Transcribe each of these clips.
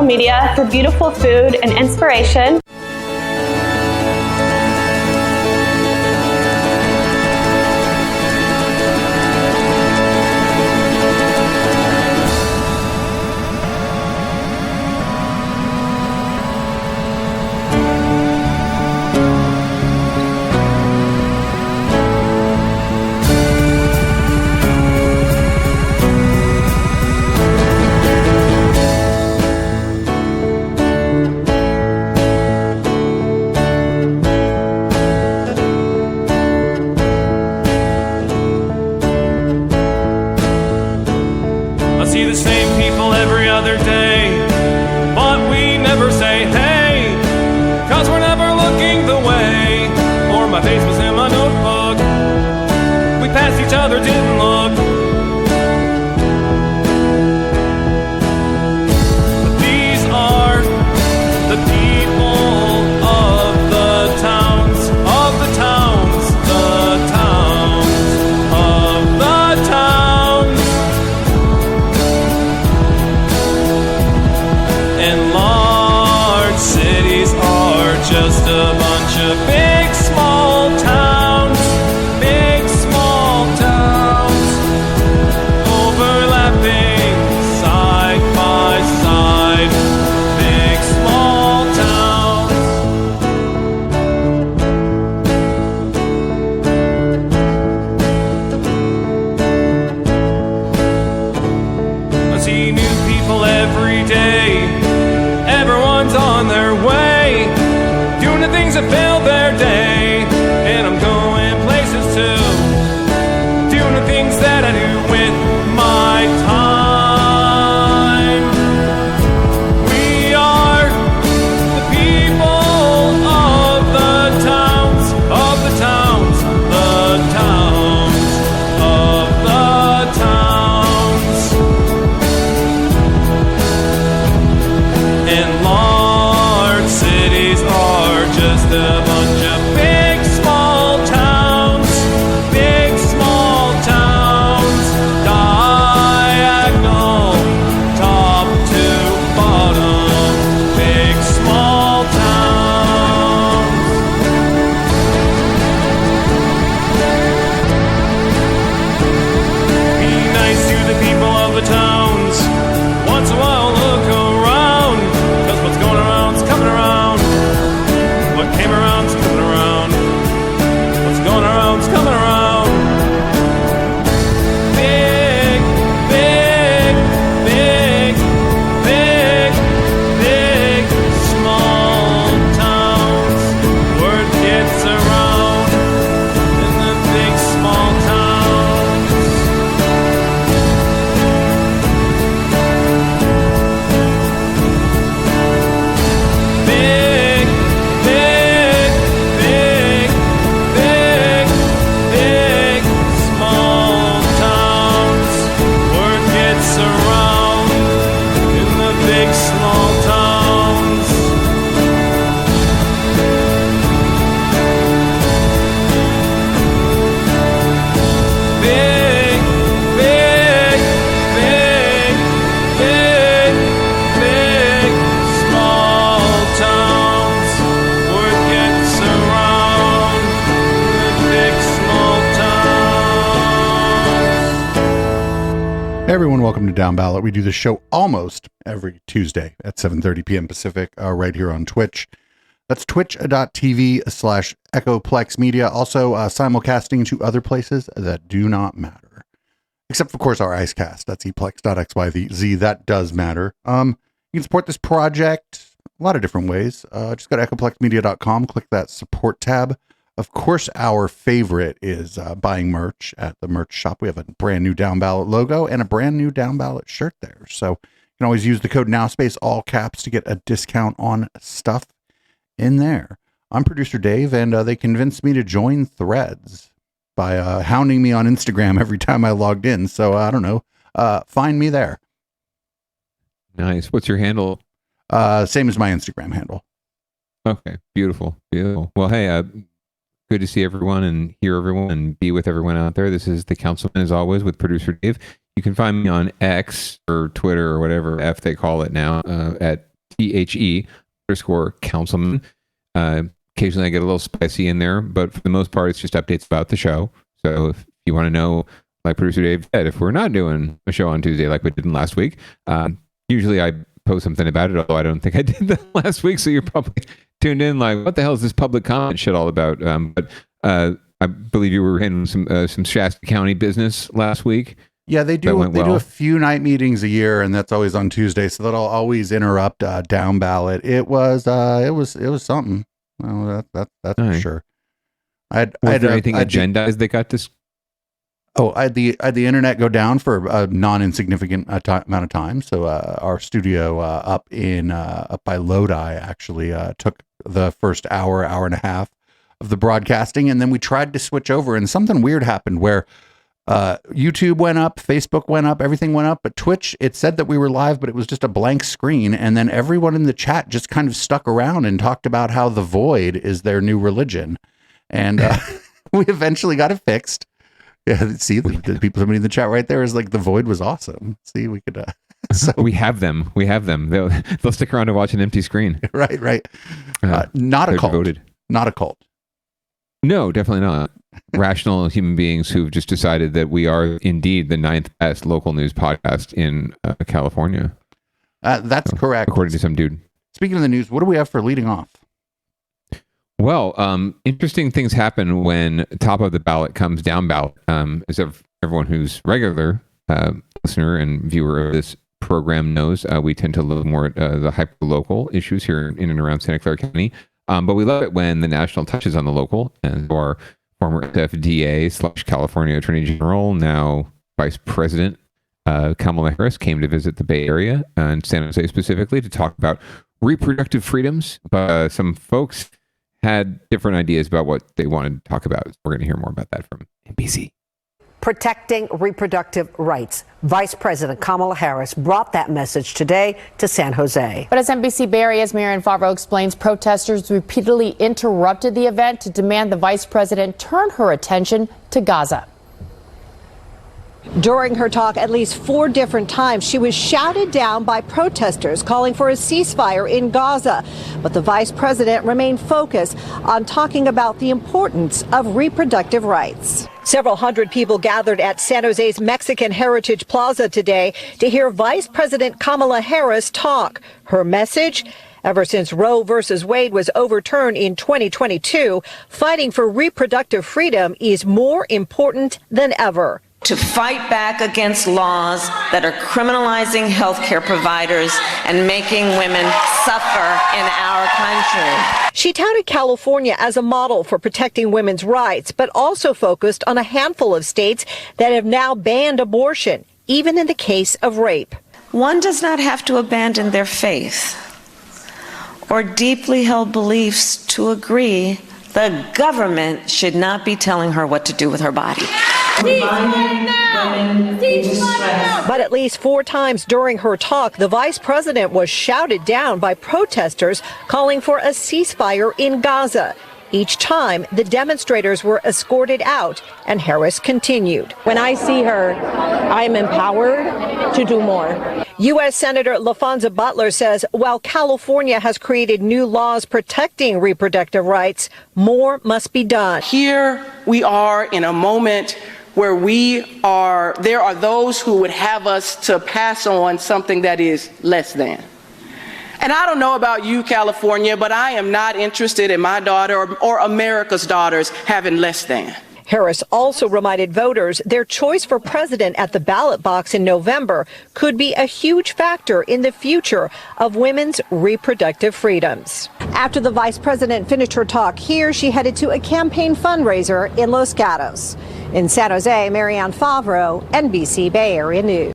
media for beautiful food and inspiration. Everyone, welcome to Downballot. We do the show almost every Tuesday at 7:30 p.m. Pacific, right here on Twitch. That's twitch.tv/Echoplex Media. Also simulcasting to other places that do not matter. Except, of course, our Icecast. That's eplex.xyz. That does matter. You can support this project a lot of different ways. Just go to echoplexmedia.com, click that support tab. Of course, our favorite is buying merch at the merch shop. We have a brand new Downballot logo and a brand new Downballot shirt there. So you can always use the code NOWSPACE, all caps, to get a discount on stuff in there. I'm producer Dave, and they convinced me to join Threads by hounding me on Instagram every time I logged in. So I don't know. Find me there. Nice. What's your handle? Same as my Instagram handle. Okay. Beautiful. Beautiful. Well, hey, good to see everyone and hear everyone and be with everyone out there. This is the Councilman, as always, with producer Dave. You can find me on X or Twitter or whatever F they call it now at THE_councilman. Occasionally I get a little spicy in there, but for the most part, it's just updates about the show. So if you want to know, like producer Dave said, if we're not doing a show on Tuesday like we did last week, usually I post something about it, although I don't think I did that last week. So you're probably tuned in like, what the hell is this public comment shit all about? But I believe you were in some Shasta County business last week. Yeah, they do. They do a few night meetings a year, and that's always on Tuesday. So that'll always interrupt Downballot. It was something. Well, that's for sure. Was there anything agendized that got this? Oh, I had the internet go down for a non-insignificant amount of time. So our studio up by Lodi actually took the first hour and a half of the broadcasting, and then we tried to switch over, and something weird happened where YouTube went up, Facebook went up, everything went up, but Twitch, it said that we were live, but it was just a blank screen, and then everyone in the chat just kind of stuck around and talked about how the void is their new religion, and we eventually got it fixed. Yeah, see, the people, somebody in the chat right there is like, the void was awesome. See, we could. So we have them. They'll stick around to watch an empty screen. Right. Not a cult. Devoted. Not a cult. No, definitely not. Rational human beings who've just decided that we are indeed the 9th best local news podcast in California. That's correct. According to some dude. Speaking of the news, what do we have for leading off? Well, interesting things happen when top of the ballot comes down ballot. As everyone who's regular listener and viewer of this program knows, we tend to look more at the hyper-local issues here in and around Santa Clara County. But we love it when the national touches on the local, and our former FDA/California Attorney General, now Vice President Kamala Harris, came to visit the Bay Area and San Jose specifically to talk about reproductive freedoms. But some folks had different ideas about what they wanted to talk about. So we're going to hear more about that from NBC. Protecting reproductive rights. Vice President Kamala Harris brought that message today to San Jose. But as NBC Bay Area's Marian Favreau explains, protesters repeatedly interrupted the event to demand the vice president turn her attention to Gaza. During her talk, at least 4 different times, she was shouted down by protesters calling for a ceasefire in Gaza. But the vice president remained focused on talking about the importance of reproductive rights. Several hundred people gathered at San Jose's Mexican Heritage Plaza today to hear Vice President Kamala Harris talk. Her message? Ever since Roe versus Wade was overturned in 2022, fighting for reproductive freedom is more important than ever. To fight back against laws that are criminalizing healthcare providers and making women suffer in our country. She touted California as a model for protecting women's rights, but also focused on a handful of states that have now banned abortion, even in the case of rape. One does not have to abandon their faith or deeply held beliefs to agree the government should not be telling her what to do with her body. But at least 4 times during her talk, the vice president was shouted down by protesters calling for a ceasefire in Gaza. Each time, the demonstrators were escorted out, and Harris continued. When I see her, I'm empowered to do more. U.S. Senator LaFonza Butler says while California has created new laws protecting reproductive rights, more must be done. Here we are in a moment where there are those who would have us to pass on something that is less than. And I don't know about you, California, but I am not interested in my daughter or America's daughters having less than. Harris also reminded voters their choice for president at the ballot box in November could be a huge factor in the future of women's reproductive freedoms. After the vice president finished her talk here, she headed to a campaign fundraiser in Los Gatos. In San Jose, Marian Favreau, NBC Bay Area News.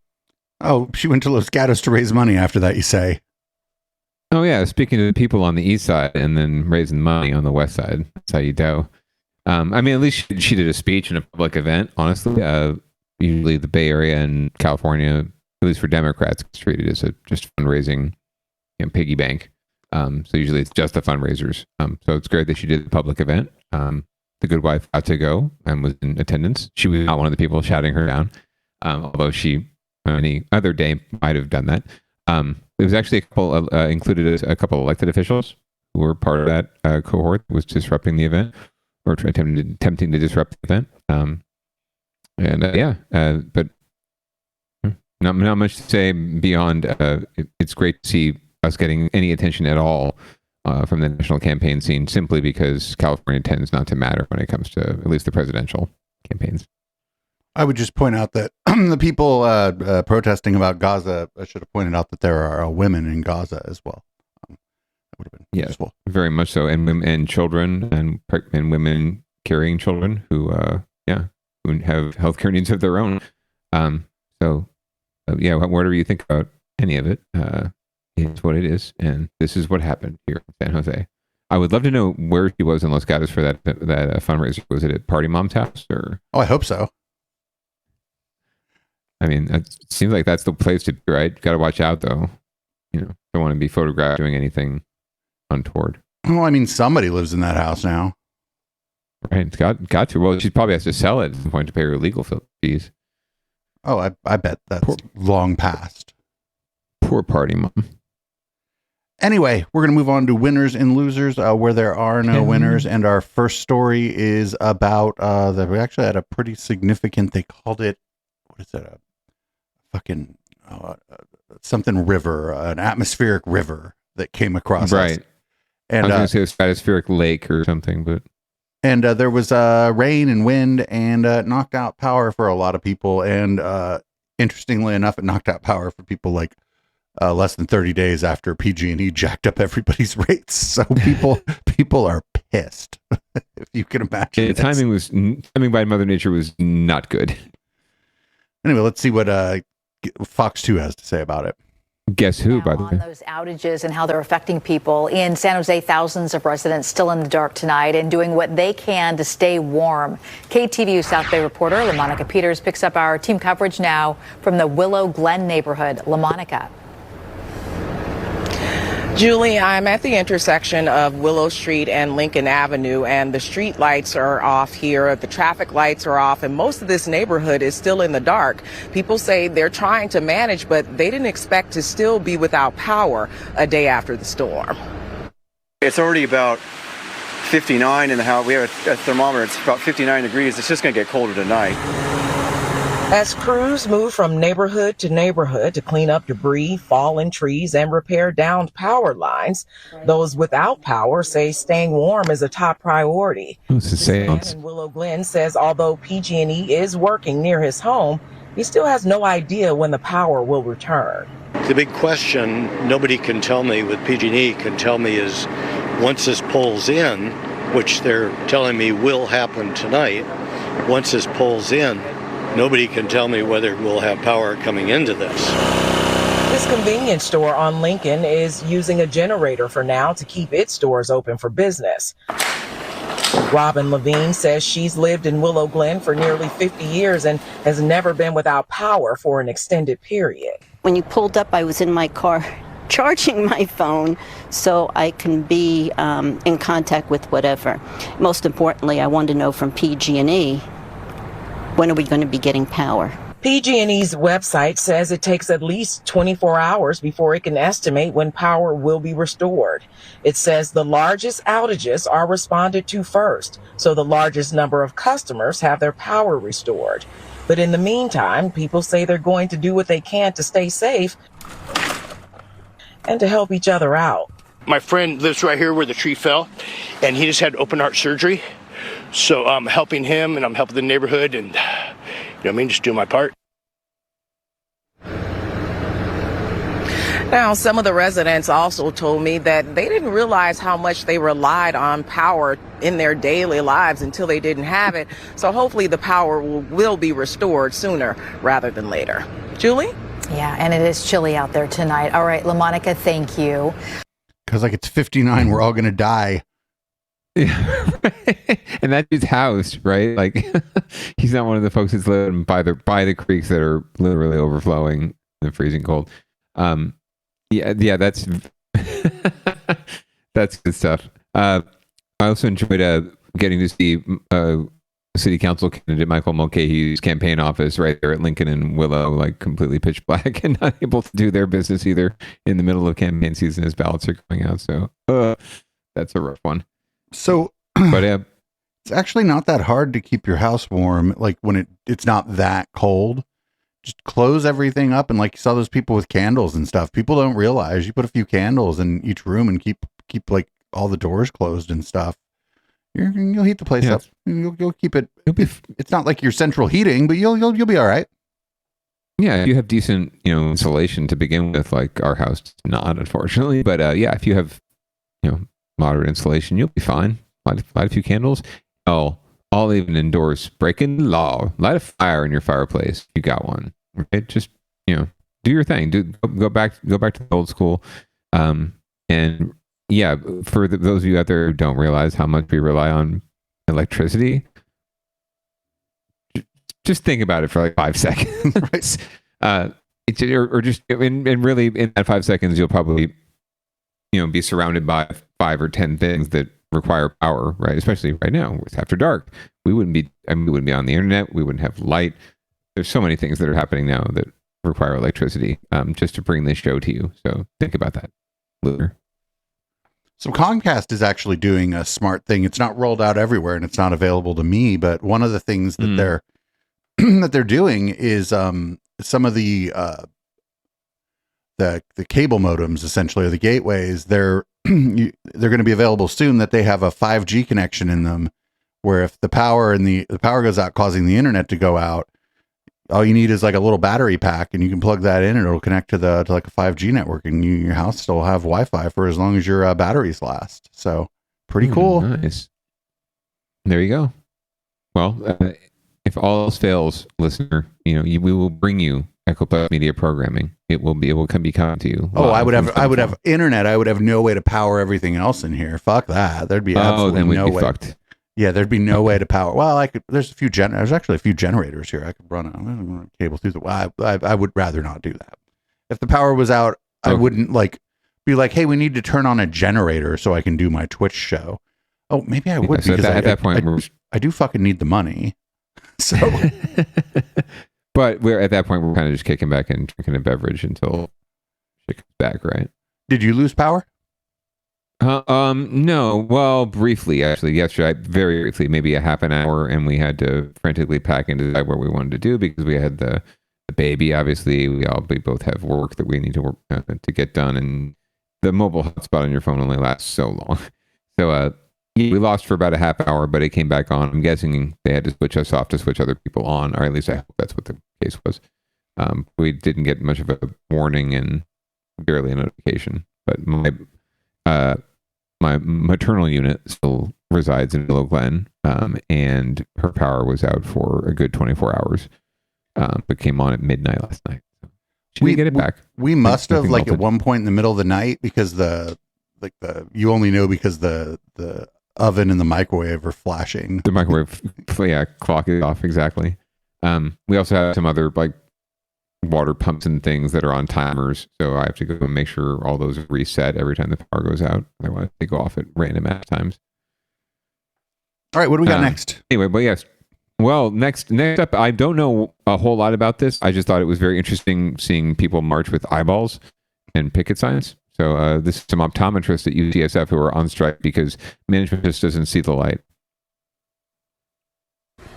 Oh, she went to Los Gatos to raise money after that, you say? Oh, yeah. Speaking to the people on the east side and then raising money on the west side. That's how you do. I mean, at least she did a speech in a public event, honestly. Usually the Bay Area and California, at least for Democrats, it's treated as a just fundraising piggy bank. So usually it's just the fundraisers. So it's great that she did the public event. The good wife got to go and was in attendance. She was not one of the people shouting her down, although she any other day might have done that. It was actually a couple included a couple elected officials who were part of that cohort that was disrupting the event or attempting to disrupt the event. But not much to say beyond. It's great to see us getting any attention at all from the national campaign scene, simply because California tends not to matter when it comes to at least the presidential campaigns. I would just point out that the people protesting about Gaza, I should have pointed out that there are women in Gaza as well. That would have been useful. Very much so, and children and women carrying children who have healthcare needs of their own. Whatever you think about any of it, it's what it is, and this is what happened here in San Jose. I would love to know where she was in Los Gatos for that fundraiser. Was it at Party Mom's house or? Oh, I hope so. I mean, it seems like that's the place to be, right? Got to watch out, though. Don't want to be photographed doing anything untoward. Well, I mean, somebody lives in that house now. Right. Got to. Well, she probably has to sell it at some point to pay her legal fees. Oh, I bet that's long past. Poor Party Mom. Anyway, we're going to move on to winners and losers, where there are no winners. And our first story is about that we actually had a pretty significant, they called it, what is it? A fucking something river, an atmospheric river that came across us. Right. And I was going to say a stratospheric lake or something, but. And there was rain and wind, and knocked out power for a lot of people. And interestingly enough, it knocked out power for people like less than 30 days after PG&E jacked up everybody's rates. So people are pissed, if you can imagine. The timing by Mother Nature was not good. Anyway, let's see what Fox 2 has to say about it. Guess who, by the way? On those outages and how they're affecting people. In San Jose, thousands of residents still in the dark tonight and doing what they can to stay warm. KTVU South Bay reporter LaMonica Peters picks up our team coverage now from the Willow Glen neighborhood. LaMonica. Julie, I'm at the intersection of Willow Street and Lincoln Avenue, and the street lights are off here. The traffic lights are off, and most of this neighborhood is still in the dark. People say they're trying to manage, but they didn't expect to still be without power a day after the storm. It's already about 59 in the house. We have a thermometer. It's about 59 degrees. It's just going to get colder tonight. As crews move from neighborhood to clean up debris, fallen trees, and repair downed power lines, those without power say staying warm is a top priority. This man in Willow Glen says although PG&E is working near his home, he still has no idea when the power will return. The big question nobody can tell me with PG&E can tell me is once this pulls in, which they're telling me will happen tonight, once this pulls in, nobody can tell me whether we'll have power coming into this. This convenience store on Lincoln is using a generator for now to keep its stores open for business. Robin Levine says she's lived in Willow Glen for nearly 50 years and has never been without power for an extended period. When you pulled up, I was in my car charging my phone so I can be in contact with whatever. Most importantly, I wanted to know from PG&E, when are we going to be getting power? PG&E's website says it takes at least 24 hours before it can estimate when power will be restored. It says the largest outages are responded to first, so the largest number of customers have their power restored. But in the meantime, people say they're going to do what they can to stay safe and to help each other out. My friend lives right here where the tree fell, and he just had open heart surgery. So I'm helping him and I'm helping the neighborhood and, just do my part. Now, some of the residents also told me that they didn't realize how much they relied on power in their daily lives until they didn't have it. So hopefully the power will be restored sooner rather than later. Julie? Yeah, and it is chilly out there tonight. All right, LaMonica, thank you. Because it's 59, we're all going to die. Yeah, and that dude's house, right? Like he's not one of the folks that's living by the creeks that are literally overflowing in the freezing cold. Yeah, that's that's good stuff. I also enjoyed getting to see city council candidate Michael Mulcahy's campaign office right there at Lincoln and Willow, like completely pitch black and not able to do their business either in the middle of campaign season as ballots are coming out. So that's a rough one. So, but it's actually not that hard to keep your house warm. Like when it's not that cold, just close everything up. And like you saw those people with candles and stuff, people don't realize you put a few candles in each room and keep like all the doors closed and stuff. You'll heat the place up. You'll keep it. It's not like your central heating, but you'll be all right. Yeah, you have decent, insulation to begin with. Like our house does not, unfortunately. But if you have, moderate insulation, you'll be fine. Light a few candles. Oh, I'll even endorse breaking the law. Light a fire in your fireplace. You got one. Right? Just do your thing. Go back to the old school. And yeah, for those of you out there who don't realize how much we rely on electricity, just think about it for like 5 seconds. Right? And really in that 5 seconds, you'll probably, be surrounded by 5 or 10 things that require power, right? Especially right now, it's after dark. We wouldn't be on the internet. We wouldn't have light. There's so many things that are happening now that require electricity just to bring this show to you. So think about that later. So Comcast is actually doing a smart thing. It's not rolled out everywhere and it's not available to me, but one of the things that they're doing is some of the cable modems, essentially, or the gateways, they're going to be available soon, that they have a 5G connection in them, where if the power goes out, causing the internet to go out, all you need is like a little battery pack, and you can plug that in, and it'll connect to like a 5G network, and your house still have Wi-Fi for as long as your batteries last. So pretty cool. Nice. There you go. Well, if all else fails, listener, we will bring you Echo Plus Media programming. It will be coming to you. Oh, I would have internet. I would have no way to power everything else in here. Fuck that. There'd be absolutely no way. Fucked. Yeah, there'd be no way to power. Well, there's actually a few generators here. I could run a cable through I would rather not do that. If the power was out, I wouldn't be like, hey, we need to turn on a generator so I can do my Twitch show. Oh, maybe I would, because at that point, I do fucking need the money. So, but at that point, we're kind of just kicking back and drinking a beverage until shit comes back, right? Did you lose power? No. Well, briefly, actually, yesterday, very briefly, maybe a half an hour, and we had to frantically pack and decide what we wanted to do because we had the baby. Obviously, we both have work that we need to work to get done, and the mobile hotspot on your phone only lasts so long. So, we lost for about a half hour, but it came back on. I'm guessing they had to switch us off to switch other people on, or at least I hope that's what the case was. We didn't get much of a warning and barely a notification, but my maternal unit still resides in Willow Glen, and her power was out for a good 24 hours, but came on at midnight last night. So she didn't get it back. We must have at one point in the middle of the night, because you only know because the oven and the microwave are flashing. The microwave, clock is off, exactly. We also have some other water pumps and things that are on timers, so I have to go and make sure all those are reset every time the power goes out. Otherwise, they go off at random times. All right, what do we got next? Anyway, but yes. Well, next up, I don't know a whole lot about this. I just thought it was very interesting seeing people march with eyeballs and picket signs. So this is some optometrists at UCSF who are on strike because management just doesn't see the light.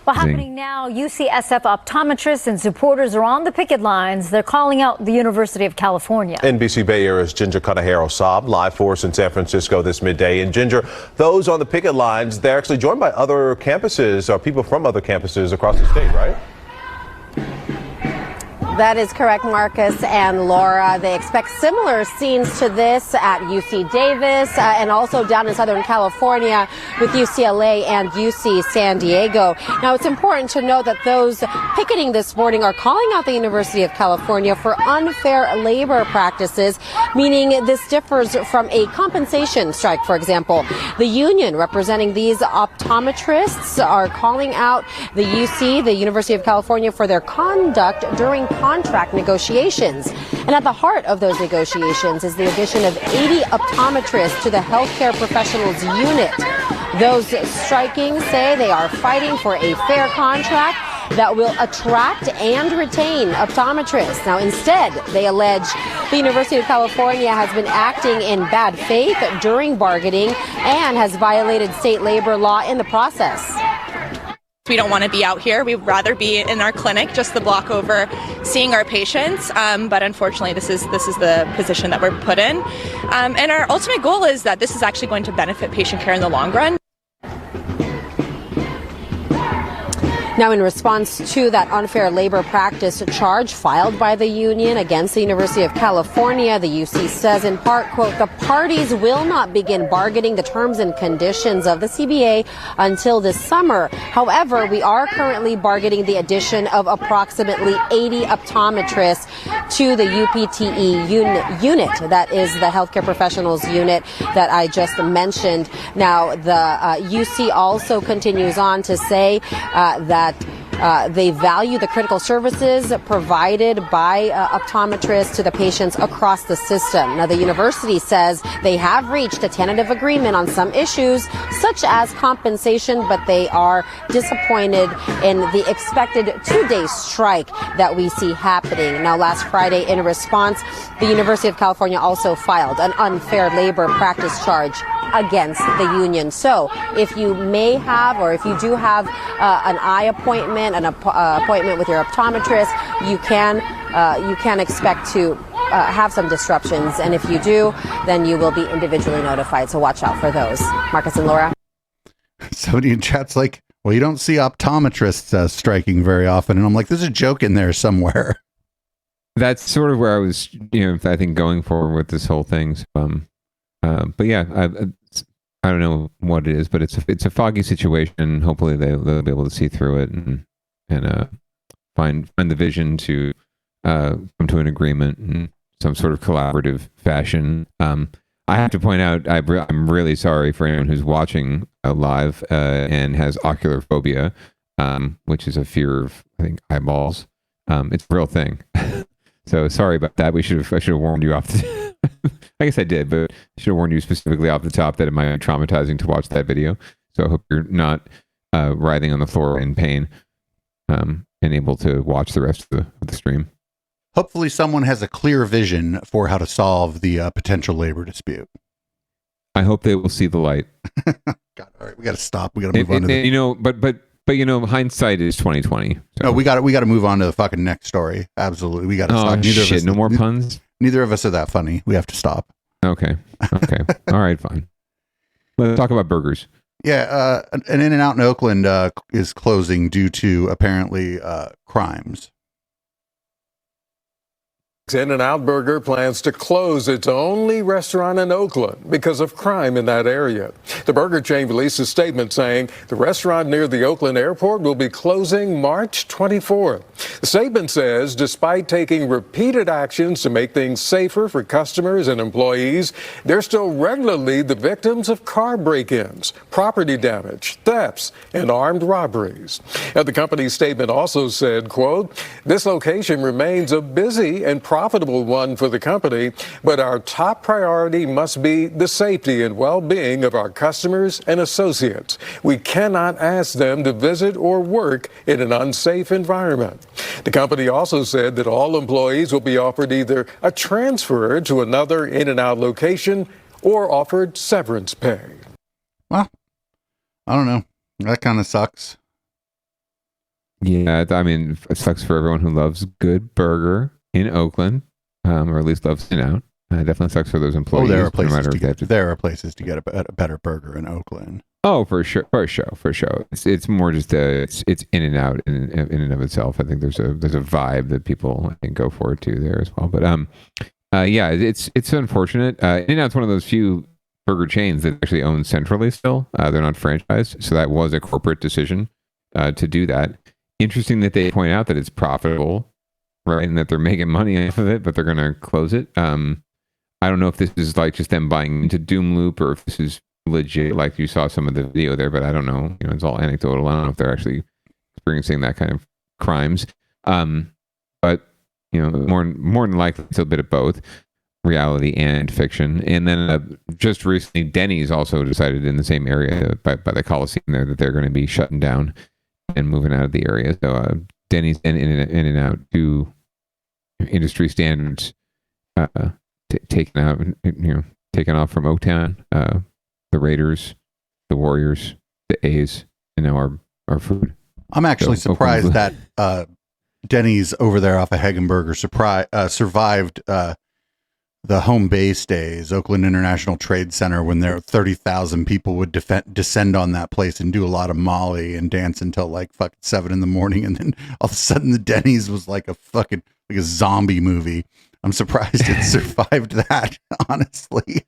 Well, happening now, UCSF optometrists and supporters are on the picket lines. They're calling out the University of California. NBC Bay Area's Ginger Cutajero-Saab live for us in San Francisco this midday. And Ginger, those on the picket lines, they're actually joined by other campuses or people from other campuses across the state, right? That is correct, Marcus and Laura. They expect similar scenes to this at UC Davis and also down in Southern California with UCLA and UC San Diego. Now, it's important to note that those picketing this morning are calling out the University of California for unfair labor practices, meaning this differs from a compensation strike, for example. The union representing these optometrists are calling out the UC, the University of California, for their conduct during contract negotiations. And at the heart of those negotiations is the addition of 80 optometrists to the healthcare professionals unit. Those striking say they are fighting for a fair contract that will attract and retain optometrists. Now, instead, they allege the University of California has been acting in bad faith during bargaining and has violated state labor law in the process. We don't want to be out here. We'd rather be in our clinic just the block over seeing our patients. But unfortunately, this is the position that we're put in. And our ultimate goal is that this is actually going to benefit patient care in the long run. Now, in response to that unfair labor practice charge filed by the union against the University of California, the UC says in part, quote, the parties will not begin bargaining the terms and conditions of the CBA until this summer. However, we are currently bargaining the addition of approximately 80 optometrists to the UPTE unit. That is the healthcare professionals unit that I just mentioned. Now, the UC also continues on to say that they value the critical services provided by optometrists to the patients across the system. Now, the university says they have reached a tentative agreement on some issues, such as compensation, but they are disappointed in the expected 2-day strike that we see happening. Now, last Friday, in response, the University of California also filed an unfair labor practice charge against the union. So if you may have, or if you do have an eye appointment, an appointment with your optometrist, you can expect to have some disruptions. And if you do, then you will be individually notified. So watch out for those. Marcus and Laura. Somebody in chat's like, well, you don't see optometrists striking very often. And I'm like, there's a joke in there somewhere. That's sort of where I was, I think going forward with this whole thing. So, but yeah, I don't know what it is, but it's a foggy situation. Hopefully they'll be able to see through it and find the vision to come to an agreement in some sort of collaborative fashion. I have to point out, I'm really sorry for anyone who's watching live and has ocular phobia, which is a fear of, I think, eyeballs. It's a real thing. So sorry about that. I should have warned you off. I guess I did, but I should have warned you specifically off the top that it might be traumatizing to watch that video. So I hope you're not writhing on the floor in pain and able to watch the rest of the stream. Hopefully someone has a clear vision for how to solve the potential labor dispute. I hope they will see the light. God, all right, we got to stop. We got to move on to But hindsight is 2020. So. No, we got to move on to the fucking next story. Absolutely, we got to stop. Neither of us, no more puns. Neither of us are that funny. We have to stop. Okay. All right, fine. Let's talk about burgers. Yeah, an In-N-Out in Oakland is closing due to apparently crimes. In-N-Out Burger plans to close its only restaurant in Oakland because of crime in that area. The burger chain released a statement saying the restaurant near the Oakland airport will be closing March 24th. The statement says despite taking repeated actions to make things safer for customers and employees, they're still regularly the victims of car break-ins, property damage, thefts, and armed robberies. And the company's statement also said, quote, this location remains a busy and profitable one for the company, but our top priority must be the safety and well-being of our customers and associates. We cannot ask them to visit or work in an unsafe environment. The company also said that all employees will be offered either a transfer to another In-N-Out location or offered severance pay. Well, I don't know. That kind of sucks. Yeah, I mean, it sucks for everyone who loves good burger in Oakland, or at least loves In-N-Out. It definitely sucks for those employees. There are places to get a better burger in Oakland. Oh, for sure. It's more just it's In-N-Out in and of itself. I think there's a vibe that people I think go forward to there as well. But yeah, it's unfortunate. In-N-Out's one of those few burger chains that actually owns centrally still. They're not franchised, so that was a corporate decision to do that. Interesting that they point out that it's profitable. Right, and that they're making money off of it, but they're going to close it. I don't know if this is like just them buying into doom loop or if this is legit, like you saw some of the video there, but I don't know. It's all anecdotal. I don't know if they're actually experiencing that kind of crimes. But more than likely, it's a bit of both. reality and fiction. And then just recently, Denny's also decided in the same area by the Coliseum there that they're going to be shutting down and moving out of the area. So Denny's in and out to industry standards, taken off from Oaktown, the Raiders, the Warriors, the A's, and now our food. I'm actually surprised that Denny's over there off of Hagenberger survived the home base days, Oakland International Trade Center, when there 30,000 people would descend on that place and do a lot of Molly and dance until like fucking 7 a.m. and then all of a sudden the Denny's was like a zombie movie. I'm surprised it survived that, honestly.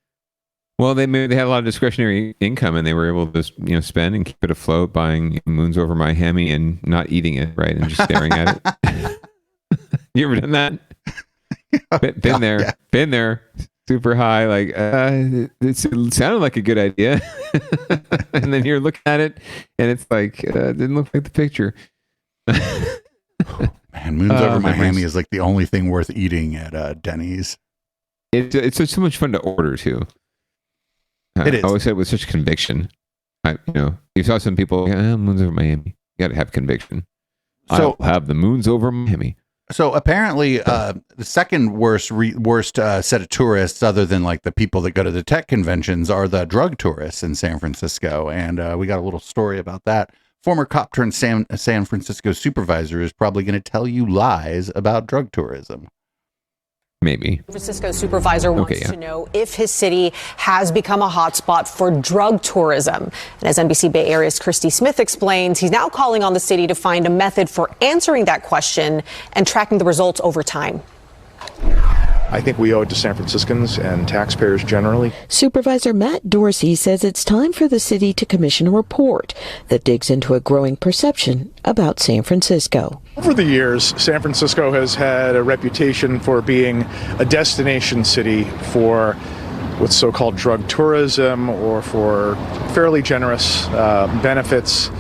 Well, they had a lot of discretionary income, and they were able to spend and keep it afloat, buying Moons Over My Hemi and not eating it, right, and just staring at it. You ever done that? Been there, super high. Like it sounded like a good idea, and then you're looking at it, and it's like didn't look like the picture. Man, Moons Over My Hemi is like the only thing worth eating at Denny's. It's so much fun to order too. It is. I always said it with such conviction. You saw some people, Moons Over Miami. You got to have conviction. So I'll have the Moons Over Miami. So apparently, the second worst set of tourists, other than like the people that go to the tech conventions, are the drug tourists in San Francisco. And we got a little story about that. Former cop turned San Francisco supervisor is probably going to tell you lies about drug tourism. Maybe. San Francisco supervisor wants to know if his city has become a hotspot for drug tourism. And as NBC Bay Area's Christy Smith explains, he's now calling on the city to find a method for answering that question and tracking the results over time. I think we owe it to San Franciscans and taxpayers generally. Supervisor Matt Dorsey says it's time for the city to commission a report that digs into a growing perception about San Francisco. Over the years, San Francisco has had a reputation for being a destination city for what's so-called drug tourism, or for fairly generous benefits,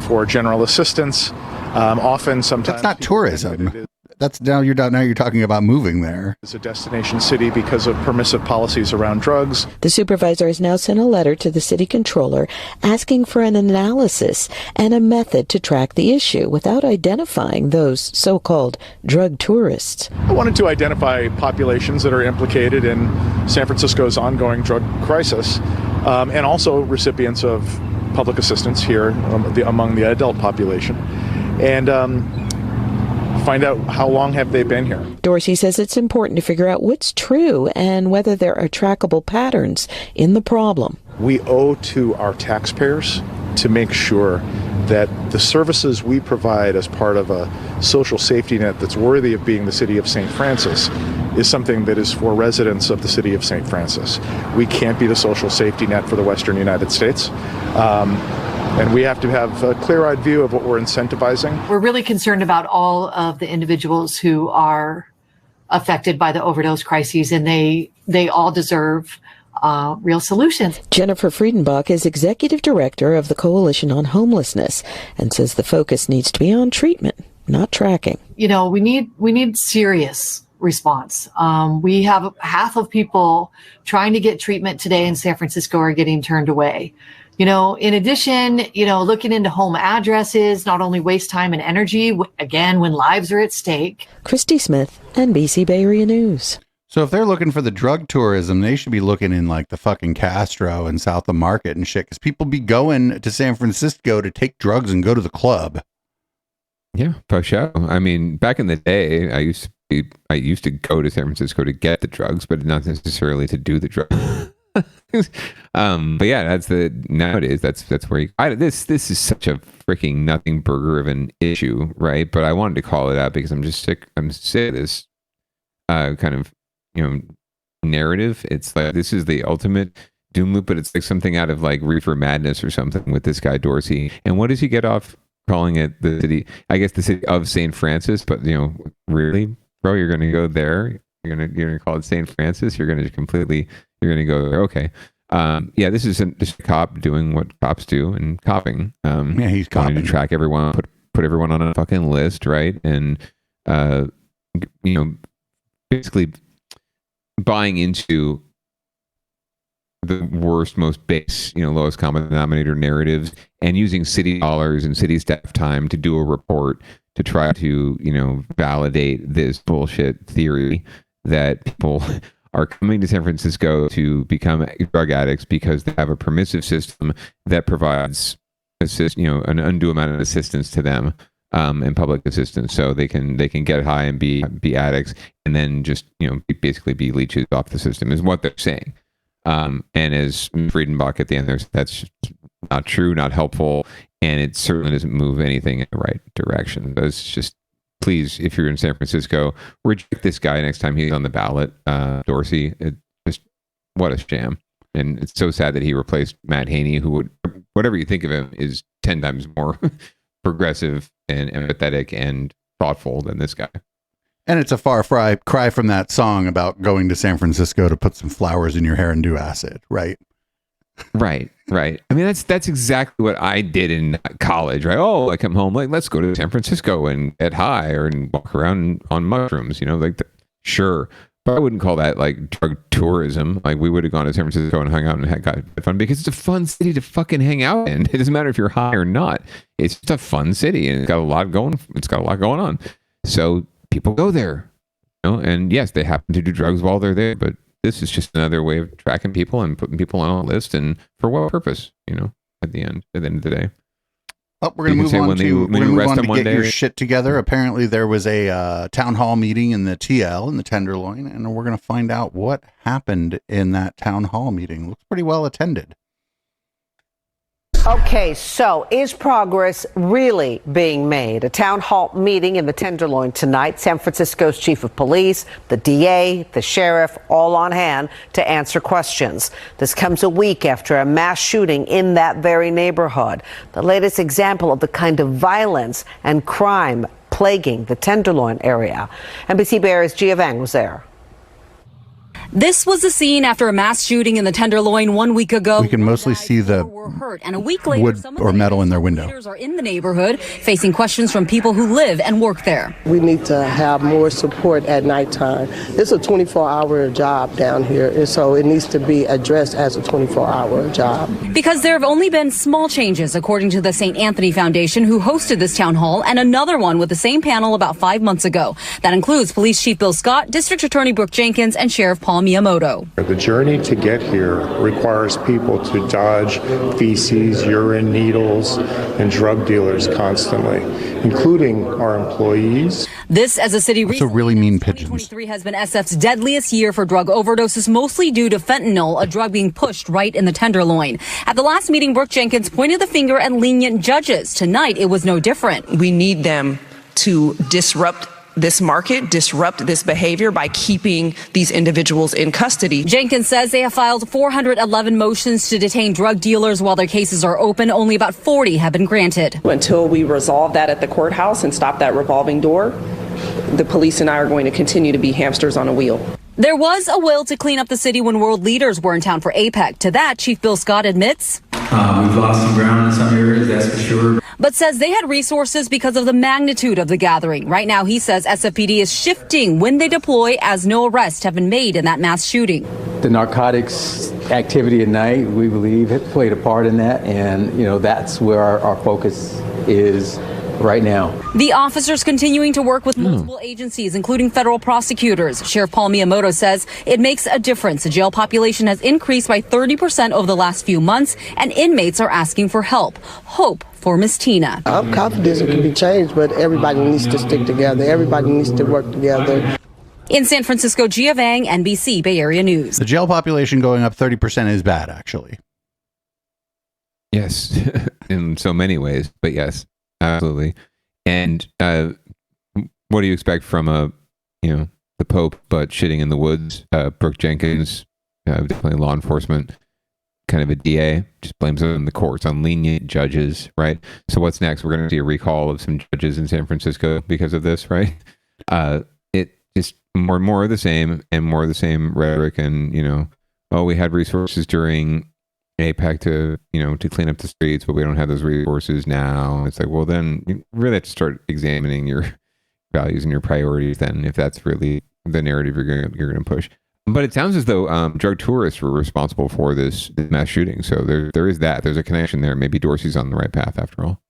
for general assistance. Often, sometimes that's not tourism. That's now you're talking about moving there. It's a destination city because of permissive policies around drugs. The supervisor has now sent a letter to the city controller asking for an analysis and a method to track the issue without identifying those so-called drug tourists. I wanted to identify populations that are implicated in San Francisco's ongoing drug crisis, and also recipients of public assistance here among the adult population. And find out how long have they been here. Dorsey says it's important to figure out what's true and whether there are trackable patterns in the problem. We owe to our taxpayers to make sure that the services we provide as part of a social safety net that's worthy of being the city of St. Francis is something that is for residents of the city of St. Francis. We can't be the social safety net for the Western United States. And we have to have a clear-eyed view of what we're incentivizing. We're really concerned about all of the individuals who are affected by the overdose crises, and they all deserve real solutions. Jennifer Friedenbach is executive director of the Coalition on Homelessness and says the focus needs to be on treatment, not tracking. We need serious response. We have half of people trying to get treatment today in San Francisco are getting turned away. In addition, looking into home addresses not only waste time and energy, again, when lives are at stake. Christy Smith, NBC Bay Area News. So if they're looking for the drug tourism, they should be looking in like the fucking Castro and South of Market and shit, because people be going to San Francisco to take drugs and go to the club. Yeah, for sure. I mean, back in the day, I used to go to San Francisco to get the drugs, but not necessarily to do the drugs. But yeah, nowadays that's where this is such a freaking nothing burger of an issue, right? But I wanted to call it out because I'm sick of this kind of narrative. It's like this is the ultimate doom loop, but it's like something out of like Reefer Madness or something with this guy Dorsey. And what does he get off calling it the city? I guess the city of St. Francis, but really, bro, you're gonna go there. You're gonna call it St. Francis. You're gonna go, okay. Yeah, this is just a cop doing what cops do and copping. He's wanting to track everyone, put everyone on a fucking list, right? And basically buying into the worst, most base, lowest common denominator narratives, and using city dollars and city staff time to do a report to try to, validate this bullshit theory that people are coming to San Francisco to become drug addicts because they have a permissive system that provides an undue amount of assistance to them, and public assistance, so they can get high and be addicts, and then just basically be leeches off the system is what they're saying. And as Friedenbach at the end there, that's not true, not helpful, and it certainly doesn't move anything in the right direction. So it's just, please, if you're in San Francisco, reject this guy next time he's on the ballot, Dorsey. What a sham. And it's so sad that he replaced Matt Haney, who would, whatever you think of him, is 10 times more progressive and empathetic and thoughtful than this guy. And it's a far cry from that song about going to San Francisco to put some flowers in your hair and do acid, right? Right. I mean, that's exactly what I did in college, right? Oh, I come home, like, let's go to San Francisco and get high and walk around on mushrooms, sure. But I wouldn't call that like drug tourism. Like, we would have gone to San Francisco and hung out and had fun, because it's a fun city to fucking hang out in. It doesn't matter if you're high or not. It's just a fun city, and it's got a lot going on. So people go there, and yes, they happen to do drugs while they're there, but this is just another way of tracking people and putting people on a list, and for what purpose, at the end of the day. Oh, we're going to move on to get your shit together. Apparently there was a town hall meeting in the TL, in the Tenderloin, and we're going to find out what happened in that town hall meeting. Looks pretty well attended. Okay, so is progress really being made? A town hall meeting in the Tenderloin tonight. San Francisco's chief of police, the DA, the sheriff, all on hand to answer questions. This comes a week after a mass shooting in that very neighborhood. The latest example of the kind of violence and crime plaguing the Tenderloin area. NBC Bay Area's Gia Vang was there. This was the scene after a mass shooting in the Tenderloin 1 week ago. We can mostly see the and a week later, wood or metal in their window. Are in the neighborhood facing questions from people who live and work there. We need to have more support at nighttime. It's a 24-hour job down here, and so it needs to be addressed as a 24-hour job. Because there have only been small changes, according to the St. Anthony Foundation, who hosted this town hall, and another one with the same panel about 5 months ago. That includes Police Chief Bill Scott, District Attorney Brooke Jenkins, and Sheriff Paul Miyamoto. The journey to get here requires people to dodge feces, urine, needles, and drug dealers constantly, including our employees. This, as a city really mean pigeons. 2023 has been SF's deadliest year for drug overdoses, mostly due to fentanyl, a drug being pushed right in the Tenderloin. At the last meeting, Brooke Jenkins pointed the finger at lenient judges. Tonight, it was no different. We need them to disrupt this market, disrupt this behavior by keeping these individuals in custody. Jenkins says they have filed 411 motions to detain drug dealers while their cases are open. Only about 40 have been granted. Until we resolve that at the courthouse and stop that revolving door, the police and I are going to continue to be hamsters on a wheel. There was a will to clean up the city when world leaders were in town for APEC. To that, Chief Bill Scott admits, we've lost some ground in some areas, that's for sure. But says they had resources because of the magnitude of the gathering. Right now, he says SFPD is shifting when they deploy, as no arrests have been made in that mass shooting. The narcotics activity at night, we believe, it played a part in that. And, that's where our focus is right now. The officers continuing to work with multiple agencies, including federal prosecutors. Sheriff Paul Miyamoto says it makes a difference. The jail population has increased by 30% over the last few months, and inmates are asking for help. Hope for Miss Tina. I'm confident it can be changed, but everybody needs to stick together. Everybody needs to work together. In San Francisco, Gia Vang, NBC Bay Area News. The jail population going up 30% is bad, actually. Yes, in so many ways, but yes. Absolutely. And what do you expect from the Pope, but shitting in the woods? Brooke Jenkins, definitely law enforcement, kind of a DA, just blames it on the courts, on lenient judges, right? So what's next? We're going to see a recall of some judges in San Francisco because of this, right? It just more of the same, and more of the same rhetoric, and we had resources during APEC to clean up the streets, but we don't have those resources now. It's like, well, then you really have to start examining your values and your priorities then, if that's really the narrative you're going to push. But it sounds as though drug tourists were responsible for this mass shooting. So there is that. There's a connection there. Maybe Dorsey's on the right path after all.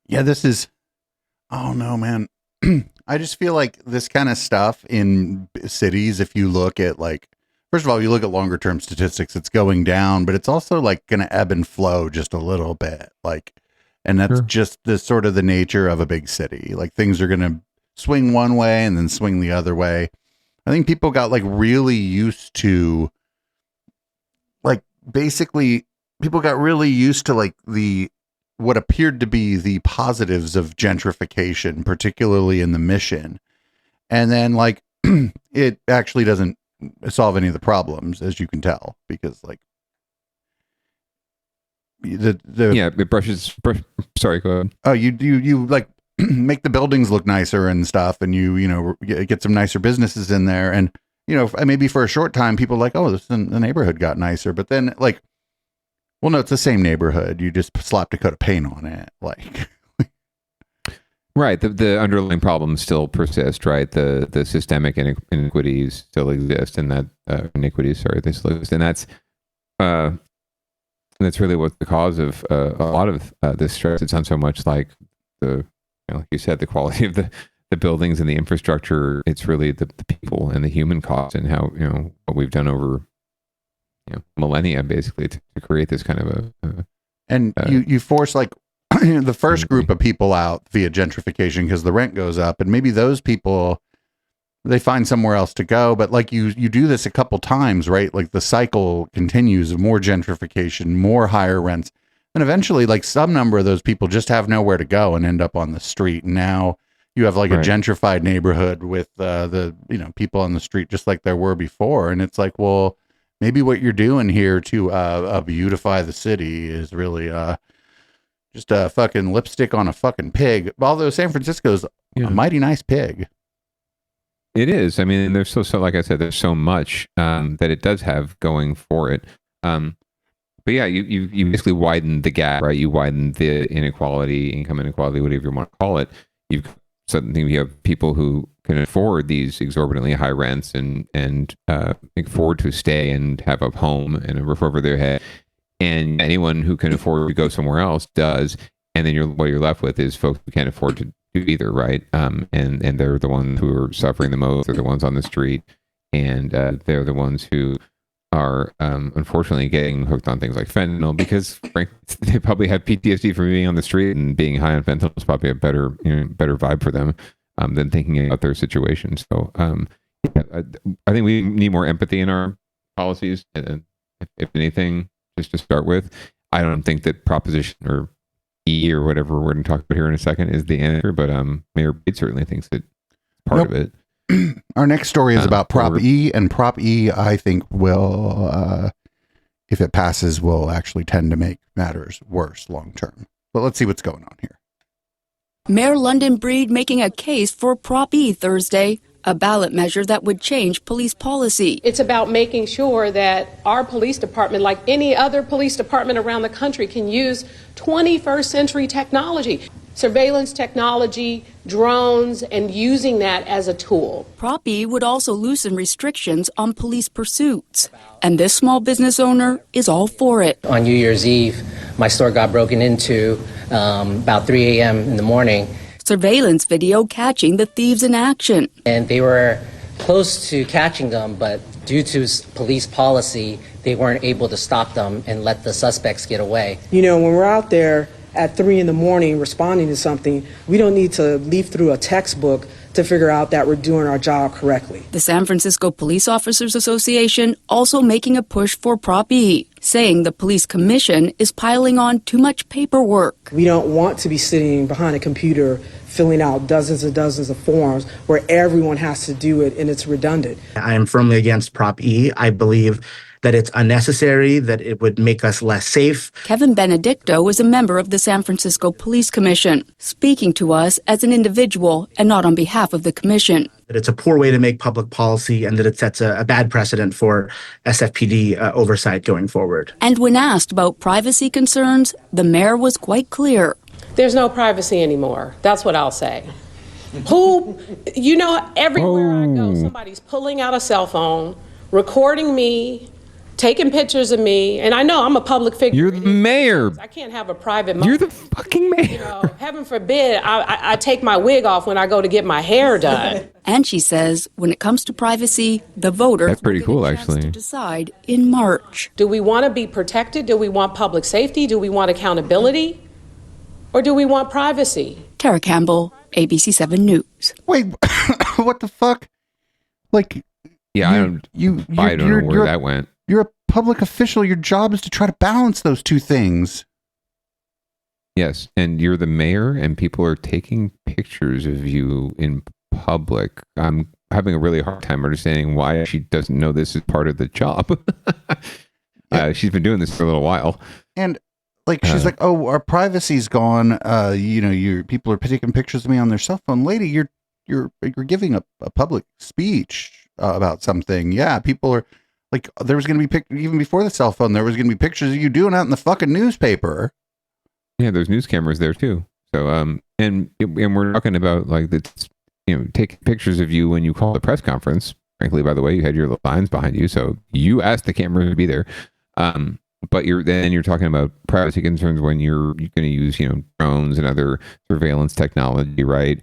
Yeah, oh no, man. I just feel like this kind of stuff in cities, if you look at like, first of all, you look at longer term statistics, it's going down, but it's also like going to ebb and flow just a little bit. Like, and that's just the sort of the nature of a big city. Like things are going to swing one way and then swing the other way. I think people got like really used to like what appeared to be the positives of gentrification, particularly in the Mission. And then like it actually doesn't solve any of the problems, as you can tell, because like it brushes. Sorry, go ahead. Oh, you like make the buildings look nicer and stuff, and you get some nicer businesses in there, and maybe for a short time people are like, oh, the neighborhood got nicer, but then like, well, no, it's the same neighborhood. You just slapped a coat of paint on it, like. Right, the underlying problems still persist, right? The systemic inequities still exist, and that they still exist, and that's really what the cause of a lot of this stress. It sounds so much like like you said, the quality of the buildings and the infrastructure. It's really the people and the human cost, and how what we've done over millennia, basically, to create this kind of you force like the first group of people out via gentrification because the rent goes up, and maybe those people, they find somewhere else to go. But like you do this a couple times, right? Like the cycle continues of more gentrification, more higher rents. And eventually like some number of those people just have nowhere to go and end up on the street. And now you have like a gentrified neighborhood with the people on the street, just like there were before. And it's like, well, maybe what you're doing here to beautify the city is really just a fucking lipstick on a fucking pig. Although San Francisco's a mighty nice pig. It is. I mean, there's so like I said, there's so much that it does have going for it. But yeah, you basically widen the gap, right? You widen the inequality, income inequality, whatever you want to call it. You have people who can afford these exorbitantly high rents and afford to stay and have a home and a roof over their head. And anyone who can afford to go somewhere else does. And then what you're left with is folks who can't afford to do either, right? And they're the ones who are suffering the most. They're the ones on the street, and they're the ones who are unfortunately getting hooked on things like fentanyl, because frankly, they probably have PTSD from being on the street, and being high on fentanyl is probably a better vibe for them than thinking about their situation. So I think we need more empathy in our policies, and if anything, just to start with, I don't think that Proposition or E or whatever we're going to talk about here in a second is the answer, but Mayor Bates certainly thinks it's part of it. Our next story is about Prop E, and Prop E, I think, will, if it passes, will actually tend to make matters worse long term. But let's see what's going on here. Mayor London Breed making a case for Prop E Thursday, a ballot measure that would change police policy. It's about making sure that our police department, like any other police department around the country, can use 21st century technology. Surveillance technology, drones, and using that as a tool. Prop E would also loosen restrictions on police pursuits, and this small business owner is all for it. On New Year's Eve, my store got broken into about 3 a.m. in the morning. Surveillance video catching the thieves in action. And they were close to catching them, but due to police policy, they weren't able to stop them and let the suspects get away. When we're out there at 3 in the morning responding to something, we don't need to leaf through a textbook to figure out that we're doing our job correctly. The San Francisco Police Officers Association also making a push for Prop E, saying the police commission is piling on too much paperwork. We don't want to be sitting behind a computer filling out dozens and dozens of forms where everyone has to do it and it's redundant. I am firmly against Prop E. I believe that it's unnecessary, that it would make us less safe. Kevin Benedicto is a member of the San Francisco Police Commission, speaking to us as an individual and not on behalf of the commission. That it's a poor way to make public policy, and that it sets a bad precedent for SFPD oversight going forward. And when asked about privacy concerns, the mayor was quite clear. There's no privacy anymore. That's what I'll say. Everywhere I go, somebody's pulling out a cell phone, recording me, taking pictures of me, and I know I'm a public figure. You're the mayor. I can't have a private You're moment. the fucking mayor. You know, heaven forbid I take my wig off when I go to get my hair done. And she says when it comes to privacy, the voters That's pretty will get cool, a chance actually. to decide in March. Do we want to be protected? Do we want public safety? Do we want accountability? Or do we want privacy? Tara Campbell, ABC 7 News. Wait, what the fuck? Like, Yeah, I don't know where that went. You're a public official. Your job is to try to balance those two things. Yes, and you're the mayor, and people are taking pictures of you in public. I'm having a really hard time understanding why she doesn't know this is part of the job. She's been doing this for a little while. And like, she's like, oh, our privacy's gone. Your people are taking pictures of me on their cell phone. Lady, you're giving a public speech about something. Yeah, people are like, there was going to be even before the cell phone, there was going to be pictures of you doing that in the fucking newspaper. Yeah, there's news cameras there too. So, and we're talking about like taking pictures of you when you call the press conference. Frankly, by the way, you had your lines behind you, so you asked the camera to be there. But you're talking about privacy concerns when you're going to use, drones and other surveillance technology, right?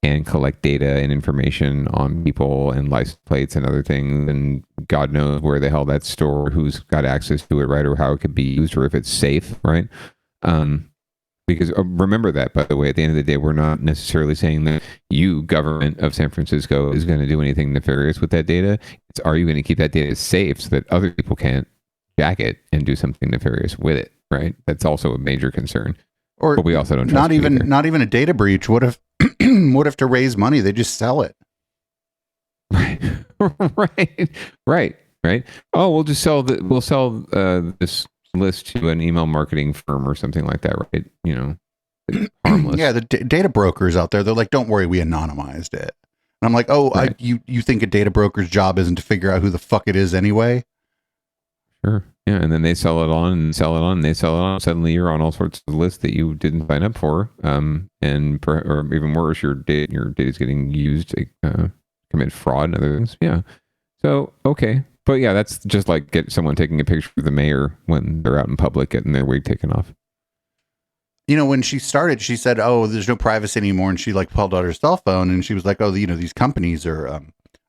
And collect data and information on people and license plates and other things. And God knows where the hell that's stored, who's got access to it, right? Or how it could be used, or if it's safe, right? Because remember that, by the way, at the end of the day, we're not necessarily saying that you, government of San Francisco, is going to do anything nefarious with that data. It's, are you going to keep that data safe so that other people can't jack it and do something nefarious with it, right? That's also a major concern. But we also don't trust not even a data breach. What if to raise money they just sell it? Right. Oh, we'll just sell this list to an email marketing firm or something like that, right? Harmless. Yeah, the data brokers out there, they're like, don't worry, we anonymized it. And I'm like, oh, right. You think a data broker's job isn't to figure out who the fuck it is anyway? Sure. Yeah, and then they sell it on and sell it on and they sell it on. Suddenly you're on all sorts of lists that you didn't sign up for. Or even worse, your data is getting used to commit fraud and other things. Yeah. So, okay. But yeah, that's just like someone taking a picture of the mayor when they're out in public getting their wig taken off. When she started, she said, oh, there's no privacy anymore. And she like pulled out her cell phone and she was like, oh, these companies are, I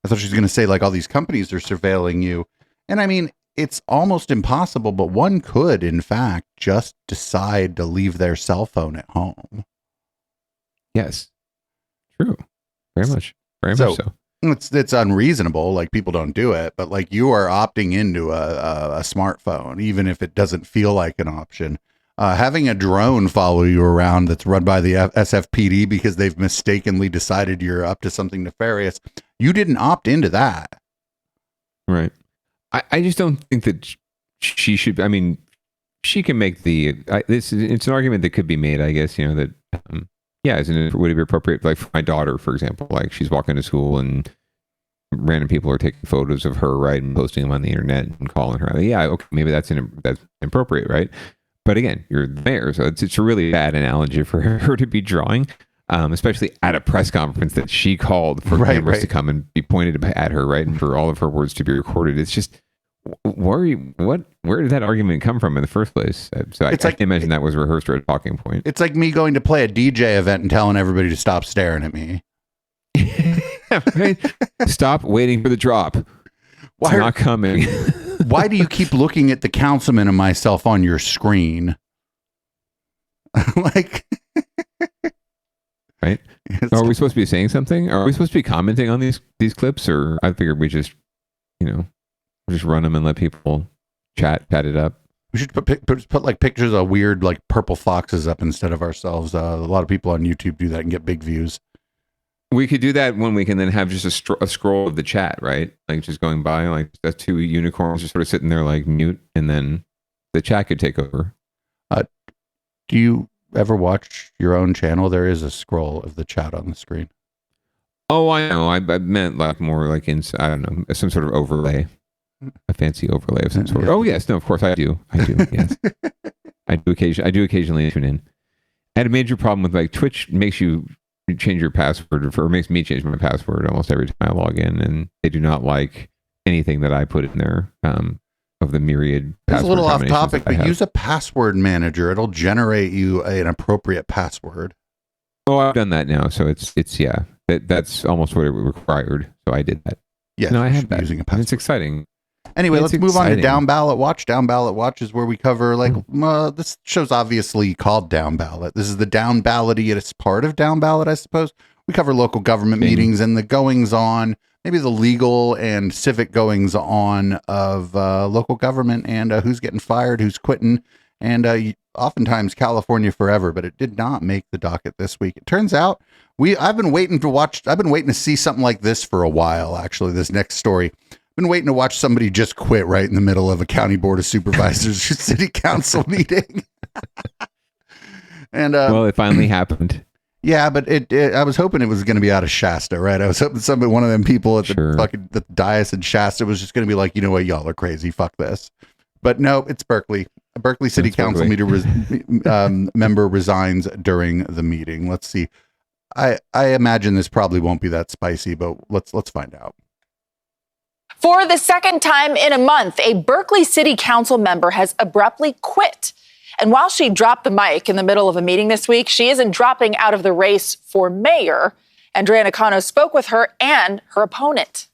thought she was going to say like all these companies are surveilling you. And I mean, it's almost impossible, but one could, in fact, just decide to leave their cell phone at home. Yes. True. Very much so. It's unreasonable. Like, people don't do it, but like, you are opting into a smartphone, even if it doesn't feel like an option. Having a drone follow you around that's run by the SFPD because they've mistakenly decided you're up to something nefarious. You didn't opt into that. Right. I just don't think that she should. I mean, she can make it's an argument that could be made, I guess, that, would it be appropriate, like for my daughter, for example, like she's walking to school and random people are taking photos of her, right, and posting them on the internet and calling her. Yeah, okay, maybe that's inappropriate, right? But again, you're the mayor, so it's a really bad analogy for her to be drawing, especially at a press conference that she called for cameras to come and be pointed at her, right, and for all of her words to be recorded. It's just, where did that argument come from in the first place? So I can imagine that was rehearsed or a talking point. It's like me going to play a DJ event and telling everybody to stop staring at me. Right? Stop waiting for the drop. It's not coming. Why do you keep looking at the councilman and myself on your screen? Like, right? Are we supposed to be saying something? Are we supposed to be commenting on these clips? Or I figured we just, just run them and let people chat it up. We should put like pictures of weird like purple foxes up instead of ourselves. A lot of people on YouTube do that and get big views. We could do that when we can then have just a scroll of the chat, right? Like just going by, like that's two unicorns just sort of sitting there like mute, and then the chat could take over. Do you ever watch your own channel? There is a scroll of the chat on the screen. Oh, I know. I meant like more like I don't know, some sort of overlay, a fancy overlay of some sort. Oh yes, no, of course I do. Yes, I do occasionally tune in. I had a major problem with like Twitch makes you change your password, or makes me change my password almost every time I log in, and they do not like anything that I put in there of the myriad. It's a little off combinations topic, that I but have. use a password manager. It'll generate you an appropriate password. Oh, I've done that now. So it's that's almost what it required. So I did that. Yes, no, I you have should be that. using a And password. it's exciting. Anyway, It's let's move on to exciting. Down Ballot Watch. Down Ballot Watch is where we cover, this show's obviously called Down Ballot. This is the Down Ballot-iest part of Down Ballot, I suppose. We cover local government meetings and the goings-on, maybe the legal and civic goings-on of local government and who's getting fired, who's quitting, and oftentimes California forever, but it did not make the docket this week. It turns out I've been waiting to see something like this for a while, actually, this next story. Been waiting to watch somebody just quit right in the middle of a county board of supervisors city council meeting. And well, it finally happened. Yeah, but I was hoping it was going to be out of Shasta, right? I was hoping one of them people at the dais in Shasta was just going to be like, you know what, y'all are crazy, fuck this. But no, it's Berkeley. A Berkeley City Council member resigns during the meeting. Let's see. I imagine this probably won't be that spicy, but let's find out. For the second time in a month, a Berkeley City Council member has abruptly quit. And while she dropped the mic in the middle of a meeting this week, she isn't dropping out of the race for mayor. Andrea Nakano spoke with her and her opponent.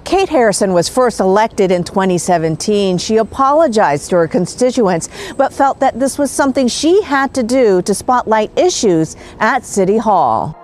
Kate Harrison was first elected in 2017. She apologized to her constituents, but felt that this was something she had to do to spotlight issues at City Hall.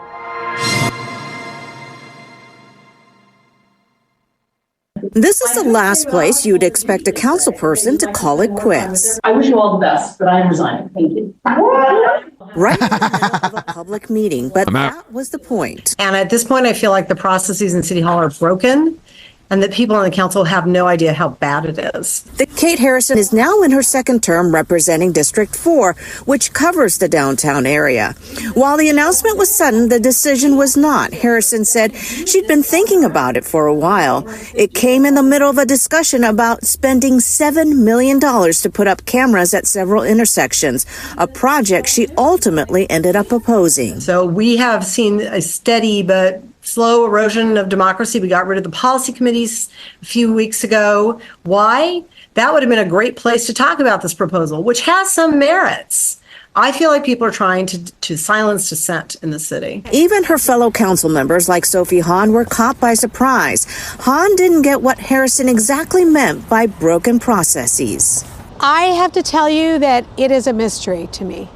This is the last place you'd expect a council person to call it quits. I wish you all the best, but I'm resigning. Thank you. Right in the middle of a public meeting, but that was the point. And at this point, I feel like the processes in City Hall are broken and that people on the council have no idea how bad it is. Kate Harrison is now in her second term representing District 4, which covers the downtown area. While the announcement was sudden, the decision was not. Harrison said she'd been thinking about it for a while. It came in the middle of a discussion about spending $7 million to put up cameras at several intersections, a project she ultimately ended up opposing. So we have seen a steady but slow erosion of democracy. We got rid of the policy committees a few weeks ago. Why? That would have been a great place to talk about this proposal, which has some merits. I feel like people are trying to silence dissent in the city. Even her fellow council members like Sophie Hahn were caught by surprise. Hahn didn't get what Harrison exactly meant by broken processes. I have to tell you that it is a mystery to me.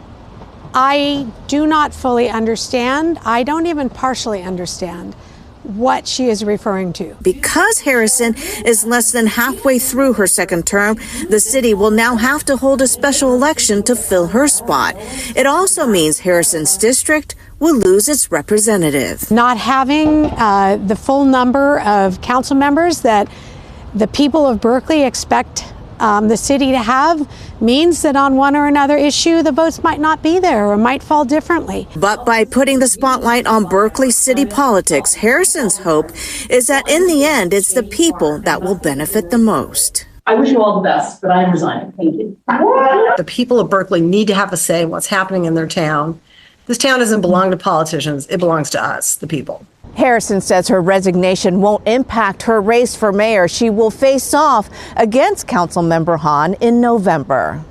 I do not fully understand. I don't even partially understand what she is referring to. Because Harrison is less than halfway through her second term, the city will now have to hold a special election to fill her spot. It also means Harrison's district will lose its representative. Not having the full number of council members that the people of Berkeley expect the city to have means that on one or another issue, the votes might not be there or might fall differently. But by putting the spotlight on Berkeley city politics, Harrison's hope is that in the end, it's the people that will benefit the most. I wish you all the best, but I'm resigning. Thank you. The people of Berkeley need to have a say in what's happening in their town. This town doesn't belong to politicians. It belongs to us, the people. Harrison says her resignation won't impact her race for mayor. She will face off against Councilmember Hahn in November.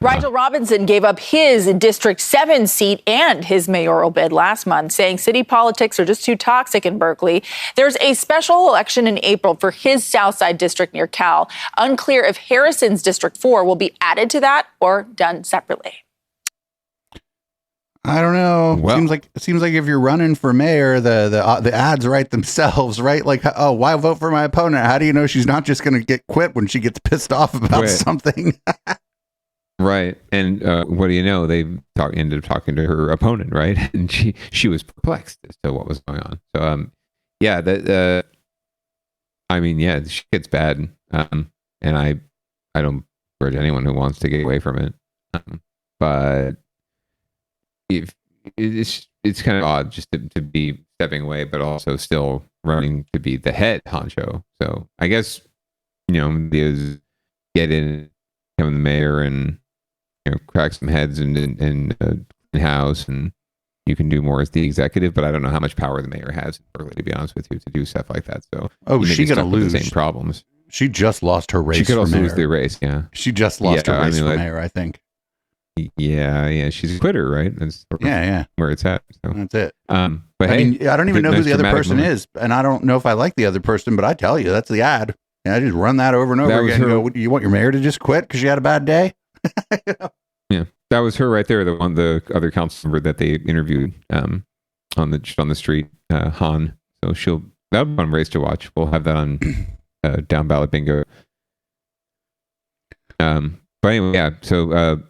Rigel Robinson gave up his District 7 seat and his mayoral bid last month, saying city politics are just too toxic in Berkeley. There's a special election in April for his Southside district near Cal. Unclear if Harrison's District 4 will be added to that or done separately. I don't know. Well, it seems like if you're running for mayor, the ads write themselves, right? Like, oh, why vote for my opponent? How do you know she's not just going to get quit when she gets pissed off about something? Right. And what do you know? They ended up talking to her opponent, right? And she was perplexed as to what was going on. So, she gets bad. And I don't encourage anyone who wants to get away from it. But if it's kind of odd just to be stepping away, but also still running to be the head honcho. So I guess, is get in, become the mayor and, crack some heads in house and you can do more as the executive, but I don't know how much power the mayor has, really, to be honest with you, to do stuff like that. So, she's going to lose the same problems. She just lost her race. She could also for mayor. lose the race. Yeah, she just lost her race for mayor, I think. Yeah, she's a quitter, right? That's where it's at. So that's it. But I mean, I don't even know who the other person is, and I don't know if I like the other person, but I tell you, that's the ad. Yeah, I just run that over and over again. And go, you want your mayor to just quit because you had a bad day? Yeah, that was her right there. The other council member that they interviewed on the street, Han. So that'll be a fun race to watch. We'll have that on down ballot bingo. But anyway, yeah. So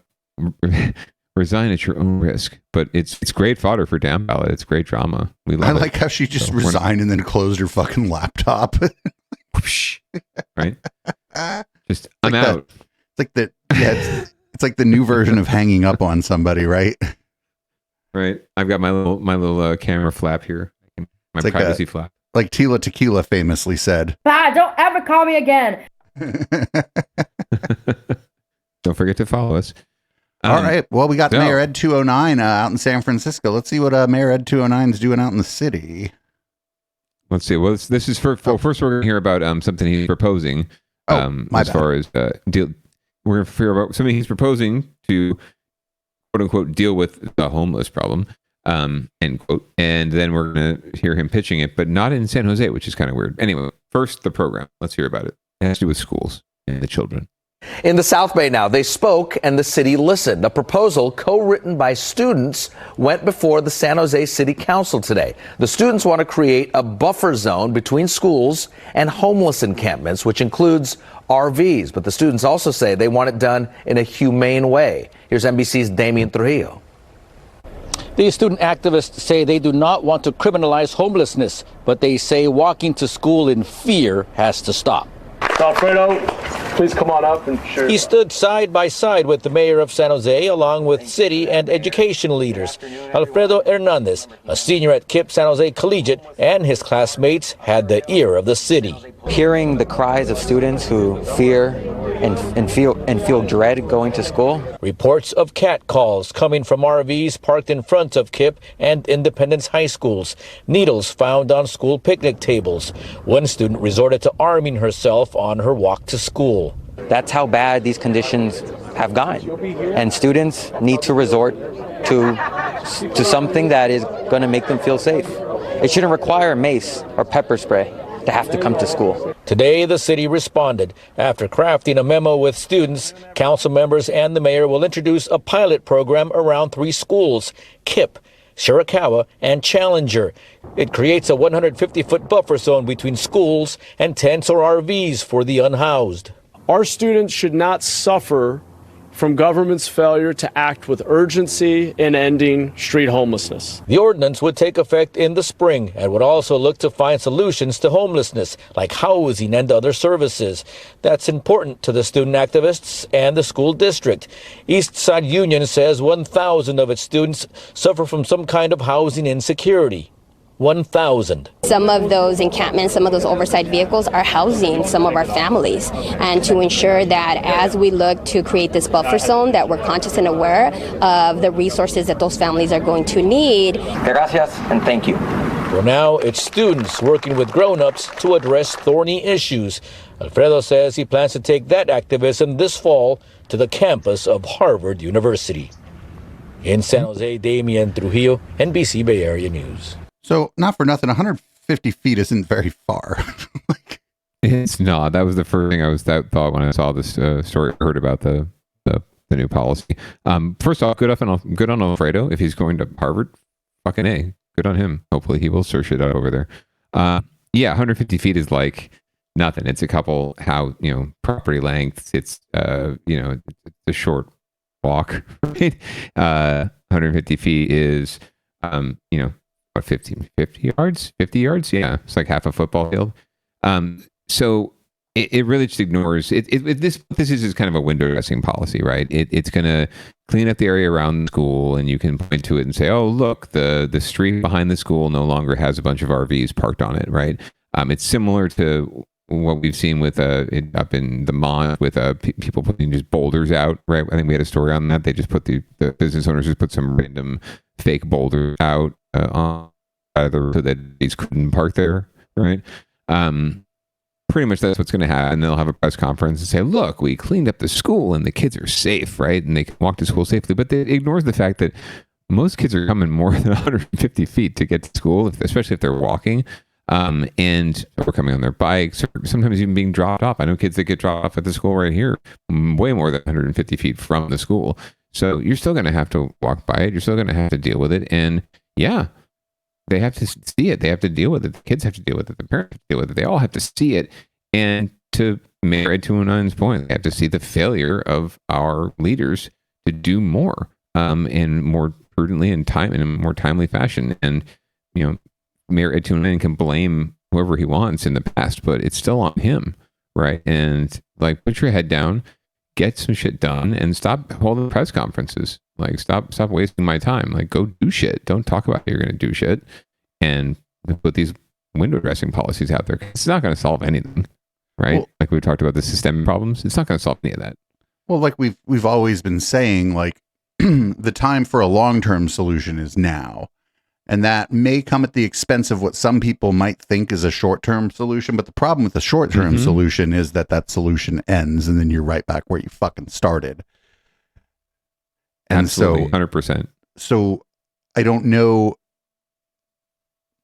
resign at your own risk, but it's great fodder for down ballot. It's great drama. We love I like how she just resigned and then closed her fucking laptop. Right? Just I'm out. It's like the new version of hanging up on somebody, right? Right. I've got my little camera flap here. My like privacy flap. Like Tila Tequila famously said. Don't ever call me again. Don't forget to follow us. All right. Well, we got Mayor Ed-209 out in San Francisco. Let's see what Mayor Ed-209 is doing out in the city. Let's see. Well, this is first we're going to hear about something he's proposing. Far as deal. We're going to hear about something he's proposing to, quote unquote, deal with the homeless problem, end quote. And then we're going to hear him pitching it, but not in San Jose, which is kind of weird. Anyway, first, the program. Let's hear about it. It has to do with schools and the children. In the South Bay now, they spoke and the city listened. A proposal co-written by students went before the San Jose City Council today. The students want to create a buffer zone between schools and homeless encampments, which includes RVs. But the students also say they want it done in a humane way. Here's NBC's Damian Trujillo. These student activists say they do not want to criminalize homelessness, but they say walking to school in fear has to stop. Alfredo, please come on up and share. He stood side by side with the mayor of San Jose, along with city and education leaders. Alfredo Hernandez, a senior at KIPP San Jose Collegiate, and his classmates had the ear of the city. Hearing the cries of students who fear and feel dread going to school. Reports of catcalls coming from RVs parked in front of KIPP and Independence high schools. Needles found on school picnic tables. One student resorted to arming herself on her walk to school. That's how bad these conditions have gotten. And students need to resort to something that is going to make them feel safe. It shouldn't require mace or pepper spray to have to come to school. Today, the city responded. After crafting a memo with students, council members and the mayor will introduce a pilot program around 3 schools, KIPP, Shirakawa, and Challenger. It creates a 150-foot buffer zone between schools and tents or RVs for the unhoused. Our students should not suffer from government's failure to act with urgency in ending street homelessness. The ordinance would take effect in the spring and would also look to find solutions to homelessness, like housing and other services. That's important to the student activists and the school district. Eastside Union says 1,000 of its students suffer from some kind of housing insecurity. 1,000. Some of those encampments, some of those oversized vehicles are housing some of our families. And to ensure that as we look to create this buffer zone, that we're conscious and aware of the resources that those families are going to need. Gracias and thank you. For now, it's students working with grown-ups to address thorny issues. Alfredo says he plans to take that activism this fall to the campus of Harvard University. In San Jose, Damian Trujillo, NBC Bay Area News. So, not for nothing, 150 feet isn't very far. It's not. That was the first thing I thought when I saw this story, heard about the new policy. First off, good on Alfredo. If he's going to Harvard, fucking A. Good on him. Hopefully he will search it out over there. 150 feet is like nothing. It's a couple property lengths. It's it's a short walk. Right? 150 feet is 50 yards? 50 yards? Yeah, it's like half a football field. So it really just ignores it. This is just kind of a window dressing policy, right? It's going to clean up the area around the school, and you can point to it and say, oh, look, the street behind the school no longer has a bunch of RVs parked on it, right? It's similar to what we've seen with up in the Mont with people putting just boulders out, right? I think we had a story on that. They just put the business owners just put some random fake boulders out on either so that these couldn't park there, right? Pretty much that's what's going to happen. They'll have a press conference and say, look, we cleaned up the school and the kids are safe, right? And they can walk to school safely. But they ignores the fact that most kids are coming more than 150 feet to get to school, especially if they're walking. And or coming on their bikes, or sometimes even being dropped off. I know kids that get dropped off at the school right here, way more than 150 feet from the school. So you're still going to have to walk by it. You're still going to have to deal with it. And yeah, they have to see it. They have to deal with it. The kids have to deal with it. The parents have to deal with it. They all have to see it. And to Mayor ED-209's point, they have to see the failure of our leaders to do more, and more prudently and in a more timely fashion. And, Mayor ED-209 can blame whoever he wants in the past, but it's still on him, right? And like, put your head down, get some shit done, and stop holding press conferences. Like, stop wasting my time. Like, go do shit. Don't talk about how you're going to do shit, and put these window dressing policies out there. It's not going to solve anything, right? Well, like we talked about the systemic problems. It's not going to solve any of that. Well, like we've always been saying, like the time for a long-term solution is now. And that may come at the expense of what some people might think is a short-term solution. But the problem with the short-term solution is that solution ends and then you're right back where you fucking started. And absolutely, 100%. So I don't know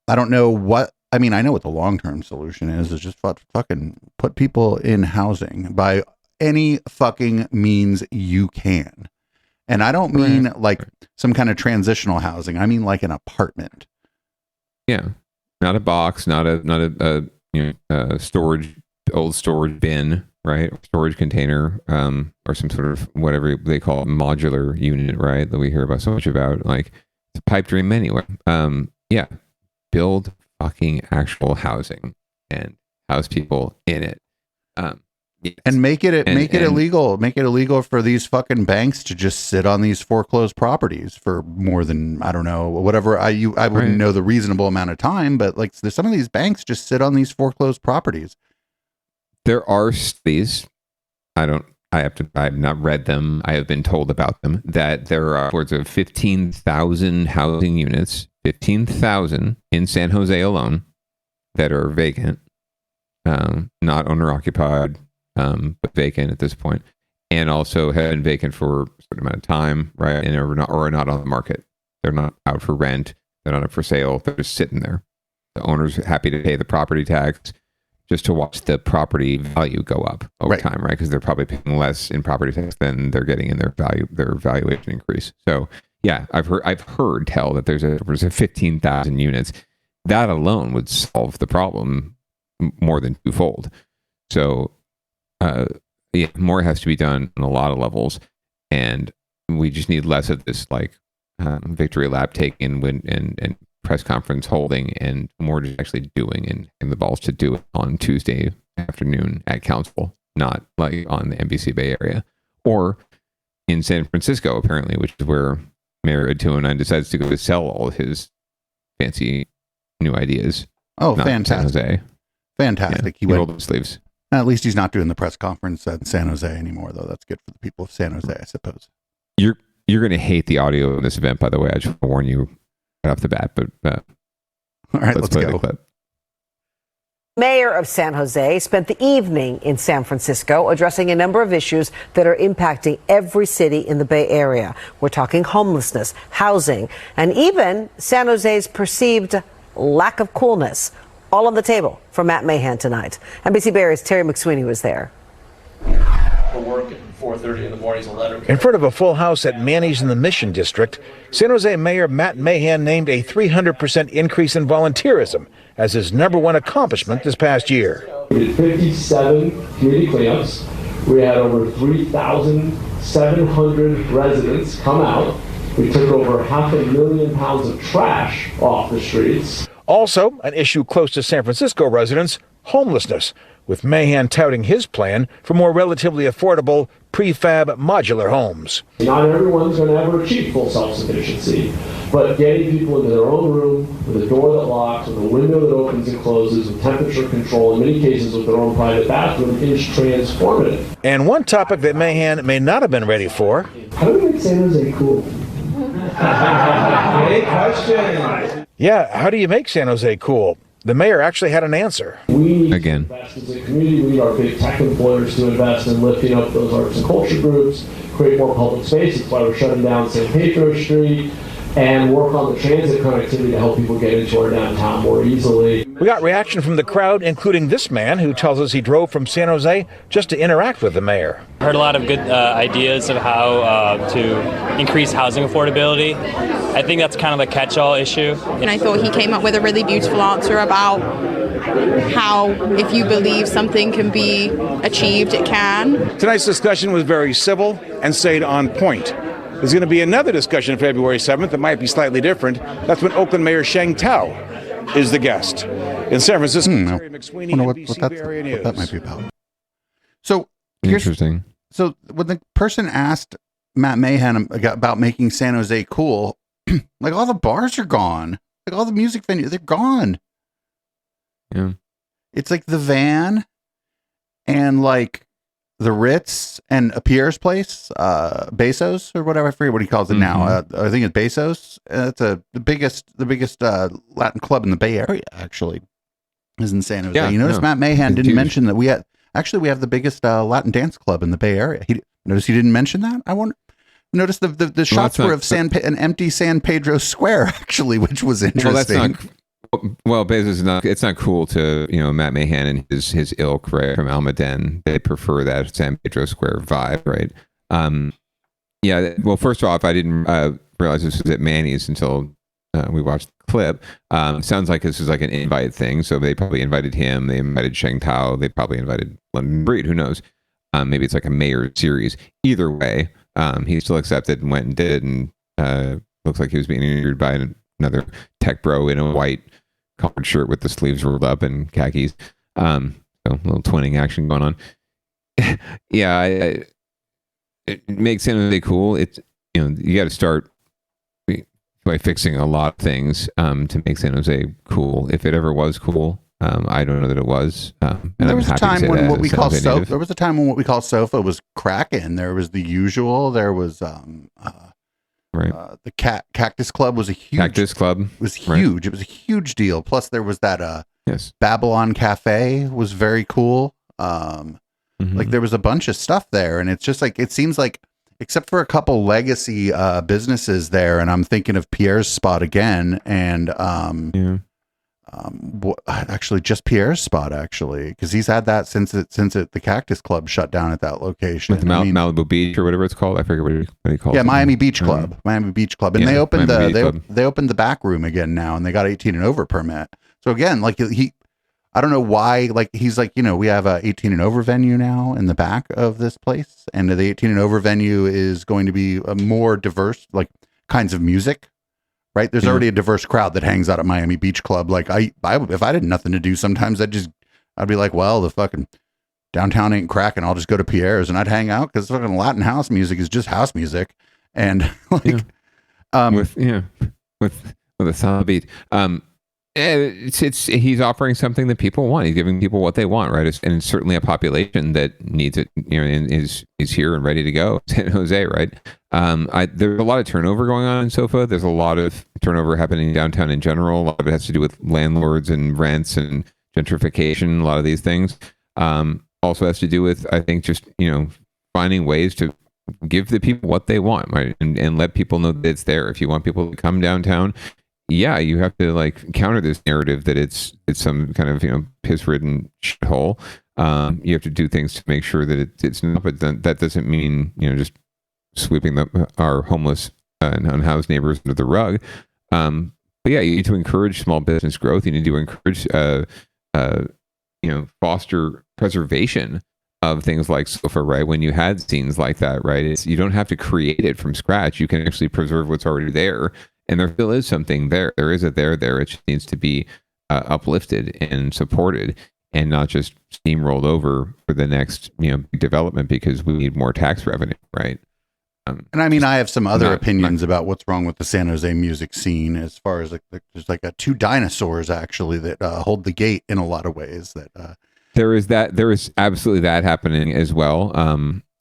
what, I mean, I know what the long-term solution is just fucking put people in housing by any fucking means you can. And I don't mean some kind of transitional housing. I mean like an apartment. Yeah, not a box, not a old storage bin, right? Storage container, or some sort of whatever they call it, modular unit, right? That we hear about so much about. Like, it's a pipe dream anyway. Yeah, build fucking actual housing and house people in it. Yes. And make it illegal. Make it illegal for these fucking banks to just sit on these foreclosed properties for more than, I don't know, whatever. I wouldn't know the reasonable amount of time, but like there's some of these banks just sit on these foreclosed properties. There are studies. I have not read them. I have been told about them, that there are upwards of 15,000 housing units, 15,000 in San Jose alone, that are vacant, not owner occupied, but vacant at this point, and also have been vacant for a certain amount of time, right? And are not on the market. They're not out for rent. They're not up for sale. They're just sitting there. The owner's happy to pay the property tax just to watch the property value go up over time, right? Because they're probably paying less in property tax than they're getting in their valuation increase. So yeah, I've heard tell that there's a 15,000 units. That alone would solve the problem more than twofold. So more has to be done on a lot of levels, and we just need less of this victory lap taking and press conference holding, and more just actually doing and the balls to do it on Tuesday afternoon at council, not like on the NBC Bay Area or in San Francisco, apparently, which is where Mayor ED-209 decides to go to sell all of his fancy new ideas. Oh, fantastic. San Jose. Fantastic. Yeah, he rolled up his sleeves. At least he's not doing the press conference in San Jose anymore, though. That's good for the people of San Jose, I suppose. You're going to hate the audio of this event, by the way. I just want to warn you right off the bat. But all right, let's play go. the clip. Mayor of San Jose spent the evening in San Francisco addressing a number of issues that are impacting every city in the Bay Area. We're talking homelessness, housing, and even San Jose's perceived lack of coolness. All on the table for Matt Mahan tonight. NBC Bay Area's Terry McSweeney was there. For work at 4:30 in the morning, a letter. In front of a full house at Manny's in the Mission District, San Jose Mayor Matt Mahan named a 300% increase in volunteerism as his #1 accomplishment this past year. We did 57 community cleanups. We had over 3,700 residents come out. We took over 500,000 pounds of trash off the streets. Also, an issue close to San Francisco residents, homelessness, with Mahan touting his plan for more relatively affordable prefab modular homes. Not everyone's going to ever achieve full self-sufficiency, but getting people into their own room with a door that locks, with a window that opens and closes, with temperature control, in many cases with their own private bathroom, is transformative. And one topic that Mahan may not have been ready for. How do we make San Jose cool? Great question. Yeah, how do you make San Jose cool? The mayor actually had an answer. We need to invest as a community. We need our big tech employers to invest in lifting up those arts and culture groups, create more public space. That's why we're shutting down San Pedro Street, and work on the transit connectivity to help people get into our downtown more easily. We got reaction from the crowd, including this man who tells us he drove from San Jose just to interact with the mayor. Heard a lot of good ideas of how to increase housing affordability. I think that's kind of the catch-all issue. And I thought he came up with a really beautiful answer about how if you believe something can be achieved, it can. Tonight's discussion was very civil and stayed on point. There's going to be another discussion February 7th that might be slightly different. That's when Oakland Mayor Sheng Tao is the guest. In San Francisco, Terry McSweeney, NBC Bay Area News. What that might be about. So Interesting. So when the person asked Matt Mahan about making San Jose cool, like all the bars are gone, like all the music venues, they're gone. Yeah, it's like the Van and like the Ritz and a Pierre's Place, Bezos or whatever. I forget what he calls it now. I think it's Bezos. It's the biggest Latin club in the Bay Area. Actually, is in San Jose. Yeah, you notice Matt Mahan didn't huge. mention that we have the biggest Latin dance club in the Bay Area. Notice he didn't mention that. I wonder. Notice the shots were of an empty San Pedro Square actually, which was interesting. Well, that's not. Well, Bezos is not. It's not cool to Matt Mahan and his ilk, right, from Almaden. They prefer that San Pedro Square vibe, right? Yeah. Well, first off, I didn't realize this was at Manny's until we watched the clip. Sounds like this is like an invite thing, so they probably invited him. They invited Sheng Tao. They probably invited London Breed. Who knows? Maybe it's like a mayor series. Either way, he still accepted and went and did it, and looks like he was being interviewed by another tech bro in a white collared shirt with the sleeves rolled up and khakis. So a little twinning action going on. Yeah, it makes San Jose cool. It's you got to start by fixing a lot of things to make San Jose cool. If it ever was cool, I don't know that it was. And there I'm was a happy to time say when that what we as a call San Jose sofa. native. There was a time when what we call sofa was cracking. There was the usual. There was Right. The Cactus Club was a huge Cactus Club was huge. It was a huge deal. Plus there was that yes. Babylon Cafe was very cool. Like there was a bunch of stuff there, and it's just like it seems like except for a couple legacy businesses there, and I'm thinking of Pierre's Spot again, and actually just Pierre's Spot actually, because he's had that since the Cactus Club shut down at that location. With Malibu Beach or whatever it's called. I forget what he calls it. Yeah, Miami Beach Club. Miami Beach Club. And Yeah, they opened Miami Beach Club. they opened the back room again now, and they got 18 and over permit. So again, like I don't know why, like he's like, we have a 18 and over venue now in the back of this place, and the 18 and over venue is going to be a more diverse, like kinds of music, right? There's already a diverse crowd that hangs out at Miami Beach Club. Like I if I had nothing to do, sometimes I'd be like, well, the fucking downtown ain't cracking. I'll just go to Pierre's and I'd hang out because fucking Latin house music is just house music, and like, with a solid beat. He's offering something that people want. He's giving people what they want, right? And it's certainly a population that needs it, and is here and ready to go. San Jose, right? There's a lot of turnover going on in SoFA. There's a lot of turnover happening downtown in general. A lot of it has to do with landlords and rents and gentrification. A lot of these things also has to do with, I think, just finding ways to give the people what they want, right? And let people know that it's there. If you want people to come downtown, yeah, you have to like counter this narrative that it's some kind of piss-ridden shithole. You have to do things to make sure that it's not. But that doesn't mean just sweeping our homeless and unhoused neighbors under the rug. But yeah, you need to encourage small business growth. You need to encourage foster preservation of things like SOFA, right? When you had scenes like that, right? You don't have to create it from scratch. You can actually preserve what's already there. And there still is something there. There is a there. It just needs to be uplifted and supported. and not just steamrolled over for the next development because we need more tax revenue, right? And I mean, I have some other opinions about what's wrong with the San Jose music scene, as far as there's two dinosaurs actually that hold the gate in a lot of ways. That there is absolutely that happening as well.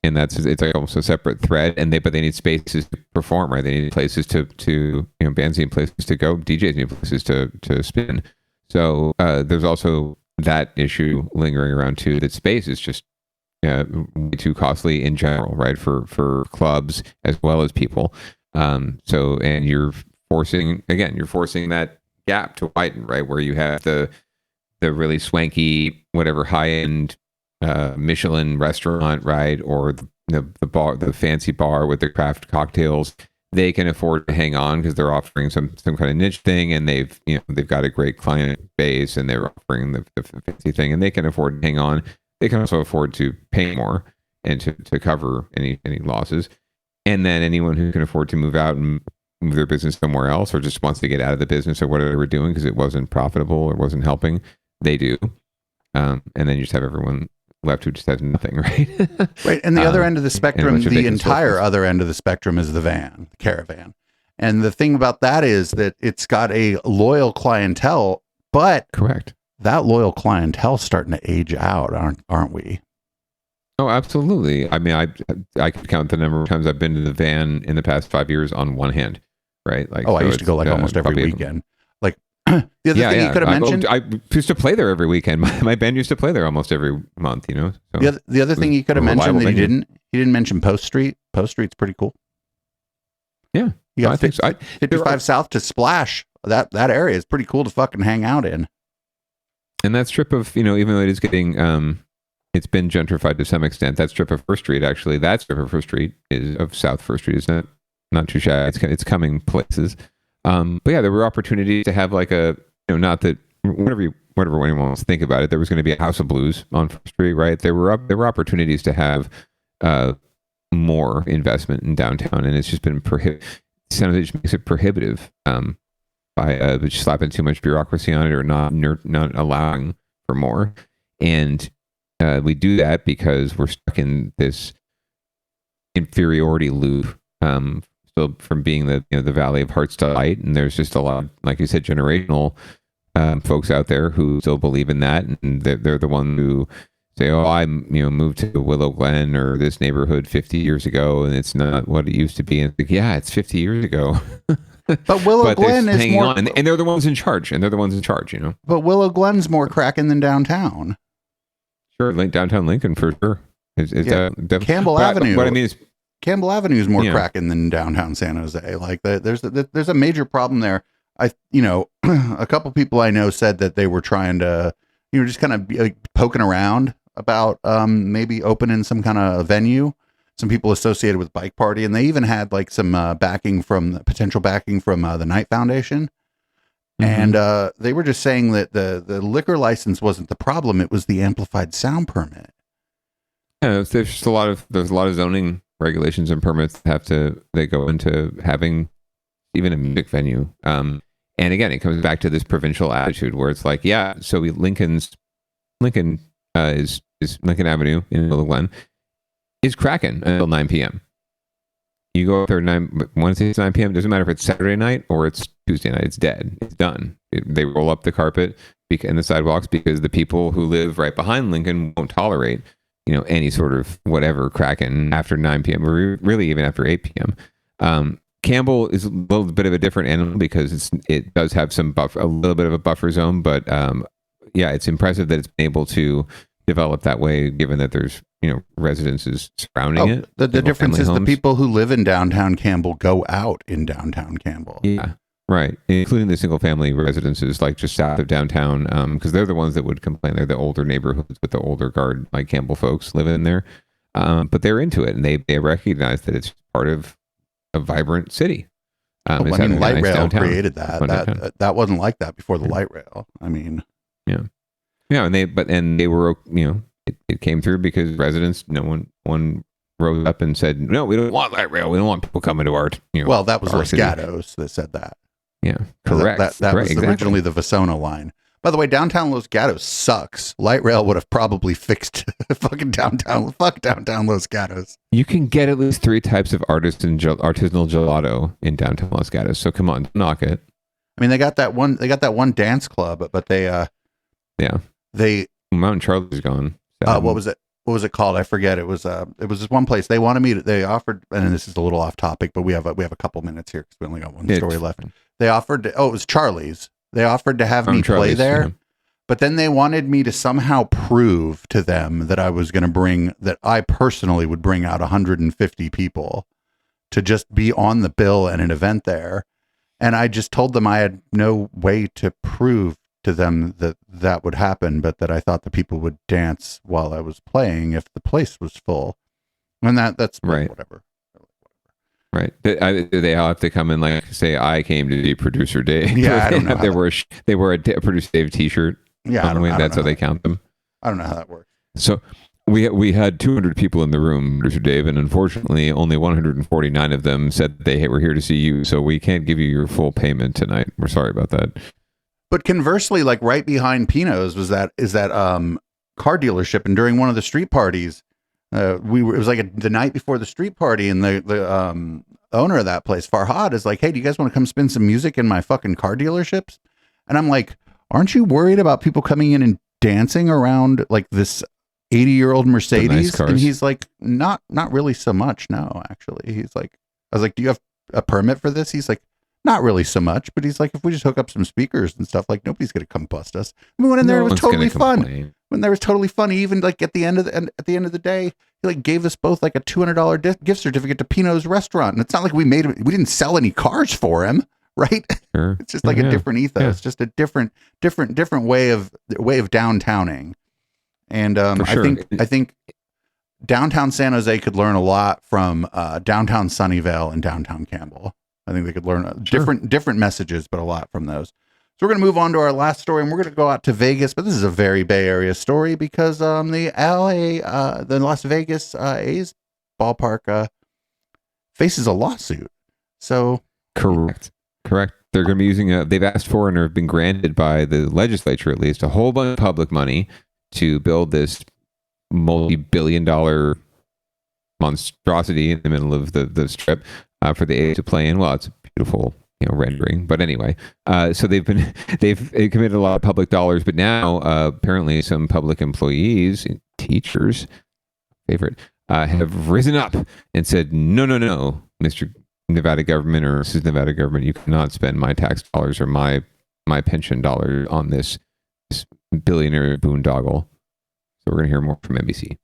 And it's like almost a separate thread, but they need spaces to perform, right? They need places to bands need places to go, DJs need places to spin. So there's also that issue lingering around too. That space is just way too costly in general, right? For clubs as well as people. And you're forcing that gap to widen, right? Where you have the really swanky, whatever high end Michelin restaurant, right? Or the bar, the fancy bar with the craft cocktails. They can afford to hang on because they're offering some kind of niche thing, and they've got a great client base, and they're offering the fancy thing, and they can afford to hang on. They can also afford to pay more and to cover any losses. And then anyone who can afford to move out and move their business somewhere else, or just wants to get out of the business or whatever they were doing because it wasn't profitable or wasn't helping, they do. And then you just have everyone left who just has nothing, right? Right. And the other end of the spectrum, the entire other end of the spectrum is the caravan. And the thing about that is that it's got a loyal clientele, but correct. That loyal clientele starting to age out, aren't we? Oh, absolutely. I mean, I could count the number of times I've been to the van in the past 5 years on one hand, right? Like, I used to go almost every weekend. Like the other thing you could have mentioned, I used to play there every weekend. My band used to play there almost every month. So the other thing you could have mentioned that you didn't mention Post Street. Post Street's pretty cool. Yeah, you got 55 South to Splash. That area is pretty cool to fucking hang out in. And that strip of, even though it is getting, it's been gentrified to some extent. That strip of First Street, actually, that strip of First Street of South First Street is not too shy. It's coming places. But yeah, there were opportunities to have like not that whatever anyone wants to think about it, there was going to be a House of Blues on First Street, right? There were opportunities to have more investment in downtown, and it's just been San Jose just makes it prohibitive. By just slapping too much bureaucracy on it or not allowing for more. And we do that because we're stuck in this inferiority loop still from being the Valley of Heart's Delight. And there's just a lot, like you said, generational folks out there who still believe in that. And they're the one who say, oh, I moved to Willow Glen or this neighborhood 50 years ago, and it's not what it used to be. And it's like, yeah, it's 50 years ago. But Willow Glen is more, on, and they're the ones in charge. But Willow Glen's more cracking than downtown. Sure, downtown Lincoln for sure. Campbell Avenue. What I mean is, Campbell Avenue is more cracking than downtown San Jose. Like there's a major problem there. A couple people I know said that they were trying to, just kind of poking around about maybe opening some kind of venue. Some people associated with Bike Party, and they even had like some potential backing from the Knight Foundation. Mm-hmm. And they were just saying that the liquor license wasn't the problem; it was the amplified sound permit. Yeah, there's just a lot of zoning regulations and permits they go into having even a music venue. And again, it comes back to this provincial attitude where it's like, yeah, so Lincoln is Lincoln Avenue in Willow Glen is cracking until 9 p.m. You go up there Wednesday it's 9 p.m. It doesn't matter if it's Saturday night or it's Tuesday night. It's dead. It's done. They roll up the carpet in the sidewalks because the people who live right behind Lincoln won't tolerate, any sort of whatever cracking after 9 p.m. or really even after 8 p.m. Campbell is a little bit of a different animal because it does have a little bit of a buffer zone, but it's impressive that it's been able to develop that way, given that there's residences surrounding it. The difference is the people who live in downtown Campbell go out in downtown Campbell. Yeah, right. Including the single family residences like just south of downtown, because they're the ones that would complain. They're the older neighborhoods with the older guard, like Campbell folks live in there. But they're into it, and they recognize that it's part of a vibrant city. Light rail created that. That wasn't like that before the light rail. I mean, yeah, and they were, it came through because residents, one rose up and said, no, we don't want light rail. We don't want people coming to our, well, that was Los Gatos that said that. Yeah, correct. That was originally the Vasona line. By the way, downtown Los Gatos sucks. Light rail would have probably fixed fucking downtown. Fuck downtown Los Gatos. You can get at least 3 types of artisanal gelato in downtown Los Gatos. So come on, knock it. I mean, they got that one dance club, but they Mountain Charlie's gone. What was it? What was it called? I forget. It was this one place. They wanted me to. They offered, and this is a little off topic, but we have a couple minutes here because we only got one story left. They offered. It was Charlie's. They offered to have me play there, but then they wanted me to somehow prove to them that I personally would bring out 150 people to just be on the bill at an event there. And I just told them I had no way to prove to them that would happen, but that I thought the people would dance while I was playing if the place was full. And that's right. Whatever. Right. Do they all have to come in like say I came to be producer Dave? Yeah, I don't know. They wear a producer Dave T-shirt. Yeah, I don't know. That's how they count them. I don't know how that works. So we had 200 people in the room, producer Dave, and unfortunately only 149 of them said they were here to see you. So we can't give you your full payment tonight. We're sorry about that. But conversely, like right behind Pino's is that car dealership, and during one of the street parties. It was like the night before the street party, and the owner of that place, Farhad, is like, "Hey, do you guys want to come spin some music in my fucking car dealerships?" And I'm like, "Aren't you worried about people coming in and dancing around like this 80-year-old Mercedes?" Nice cars. And he's like, "Not really so much. No, actually." He's like, "I was like, do you have a permit for this?" He's like, "Not really so much." But he's like, "If we just hook up some speakers and stuff, like nobody's gonna come bust us." We went in there; it was totally fun. When there was totally fun, he even like at the end of the day, he like gave us both like a $200 gift certificate to Pino's restaurant. And it's not like we didn't sell any cars for him, right? Sure. It's just like a different ethos, just a different way of downtowning. And sure. I think downtown San Jose could learn a lot from downtown Sunnyvale and downtown Campbell. I think they could learn different messages, but a lot from those. So we're going to move on to our last story, and we're going to go out to Vegas. But this is a very Bay Area story because the Las Vegas A's ballpark faces a lawsuit. So correct. They're going to be using they've asked for and have been granted by the legislature at least a whole bunch of public money to build this multi-billion-dollar monstrosity in the middle of the strip for the A's to play in. Well, it's a beautiful rendering, but anyway, so they've committed a lot of public dollars, but now apparently some public employees, teachers, have risen up and said, no, Mr. Nevada government or Mrs. Nevada government, you cannot spend my tax dollars or my pension dollars on this billionaire boondoggle. So we're going to hear more from NBC.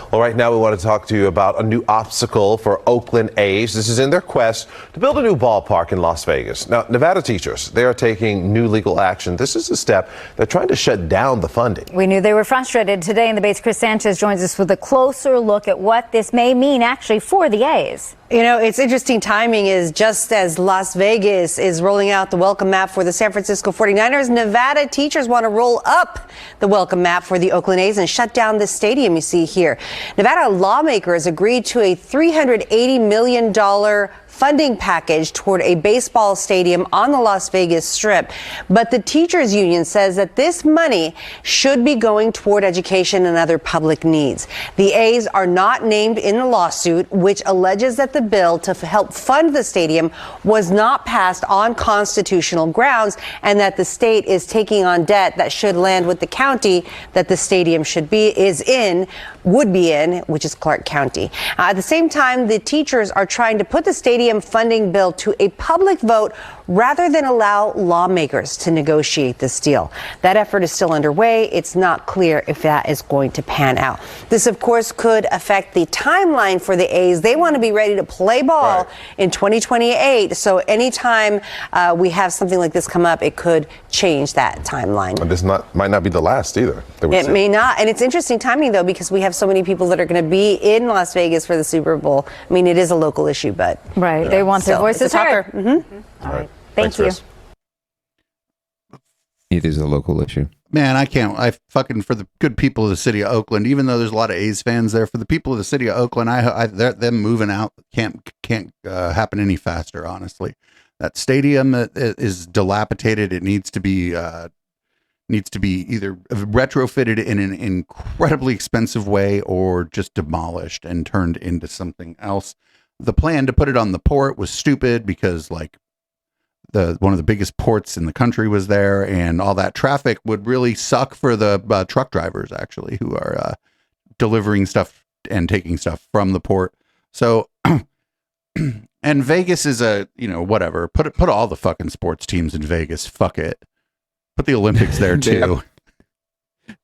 Well, right now we want to talk to you about a new obstacle for Oakland A's. This is in their quest to build a new ballpark in Las Vegas. Now, Nevada teachers, they are taking new legal action. This is a step. They're trying to shut down the funding. We knew they were frustrated. Today in the Bates, Chris Sanchez joins us with a closer look at what this may mean actually for the A's. It's interesting timing is just as Las Vegas is rolling out the welcome map for the San Francisco 49ers, Nevada teachers want to roll up the welcome map for the Oakland A's and shut down the stadium you see here. Nevada lawmakers agreed to a $380 million funding package toward a baseball stadium on the Las Vegas Strip. But the teachers union says that this money should be going toward education and other public needs. The A's are not named in the lawsuit, which alleges that the bill to help fund the stadium was not passed on constitutional grounds and that the state is taking on debt that should land with the county that the stadium would be in, which is Clark County. At the same time, the teachers are trying to put the stadium funding bill to a public vote rather than allow lawmakers to negotiate this deal. That effort is still underway. It's not clear if that is going to pan out. This, of course, could affect the timeline for the A's. They want to be ready to play ball in 2028. So anytime we have something like this come up, it could change that timeline. And this might not be the last either. It may not. And it's interesting timing, though, because we have so many people that are going to be in Las Vegas for the Super Bowl. I mean, it is a local issue, but they want their voices heard. Mm-hmm. All right. Thank you. It is a local issue. Man, for the good people of the city of Oakland, even though there's a lot of A's fans there, for the people of the city of Oakland, them moving out can't happen any faster, honestly. That stadium is dilapidated. It needs to be needs to be either retrofitted in an incredibly expensive way or just demolished and turned into something else. The plan to put it on the port was stupid because like one of the biggest ports in the country was there, and all that traffic would really suck for the truck drivers actually who are delivering stuff and taking stuff from the port. So, and Vegas is whatever. Put all the fucking sports teams in Vegas. Fuck it. Put the Olympics there too.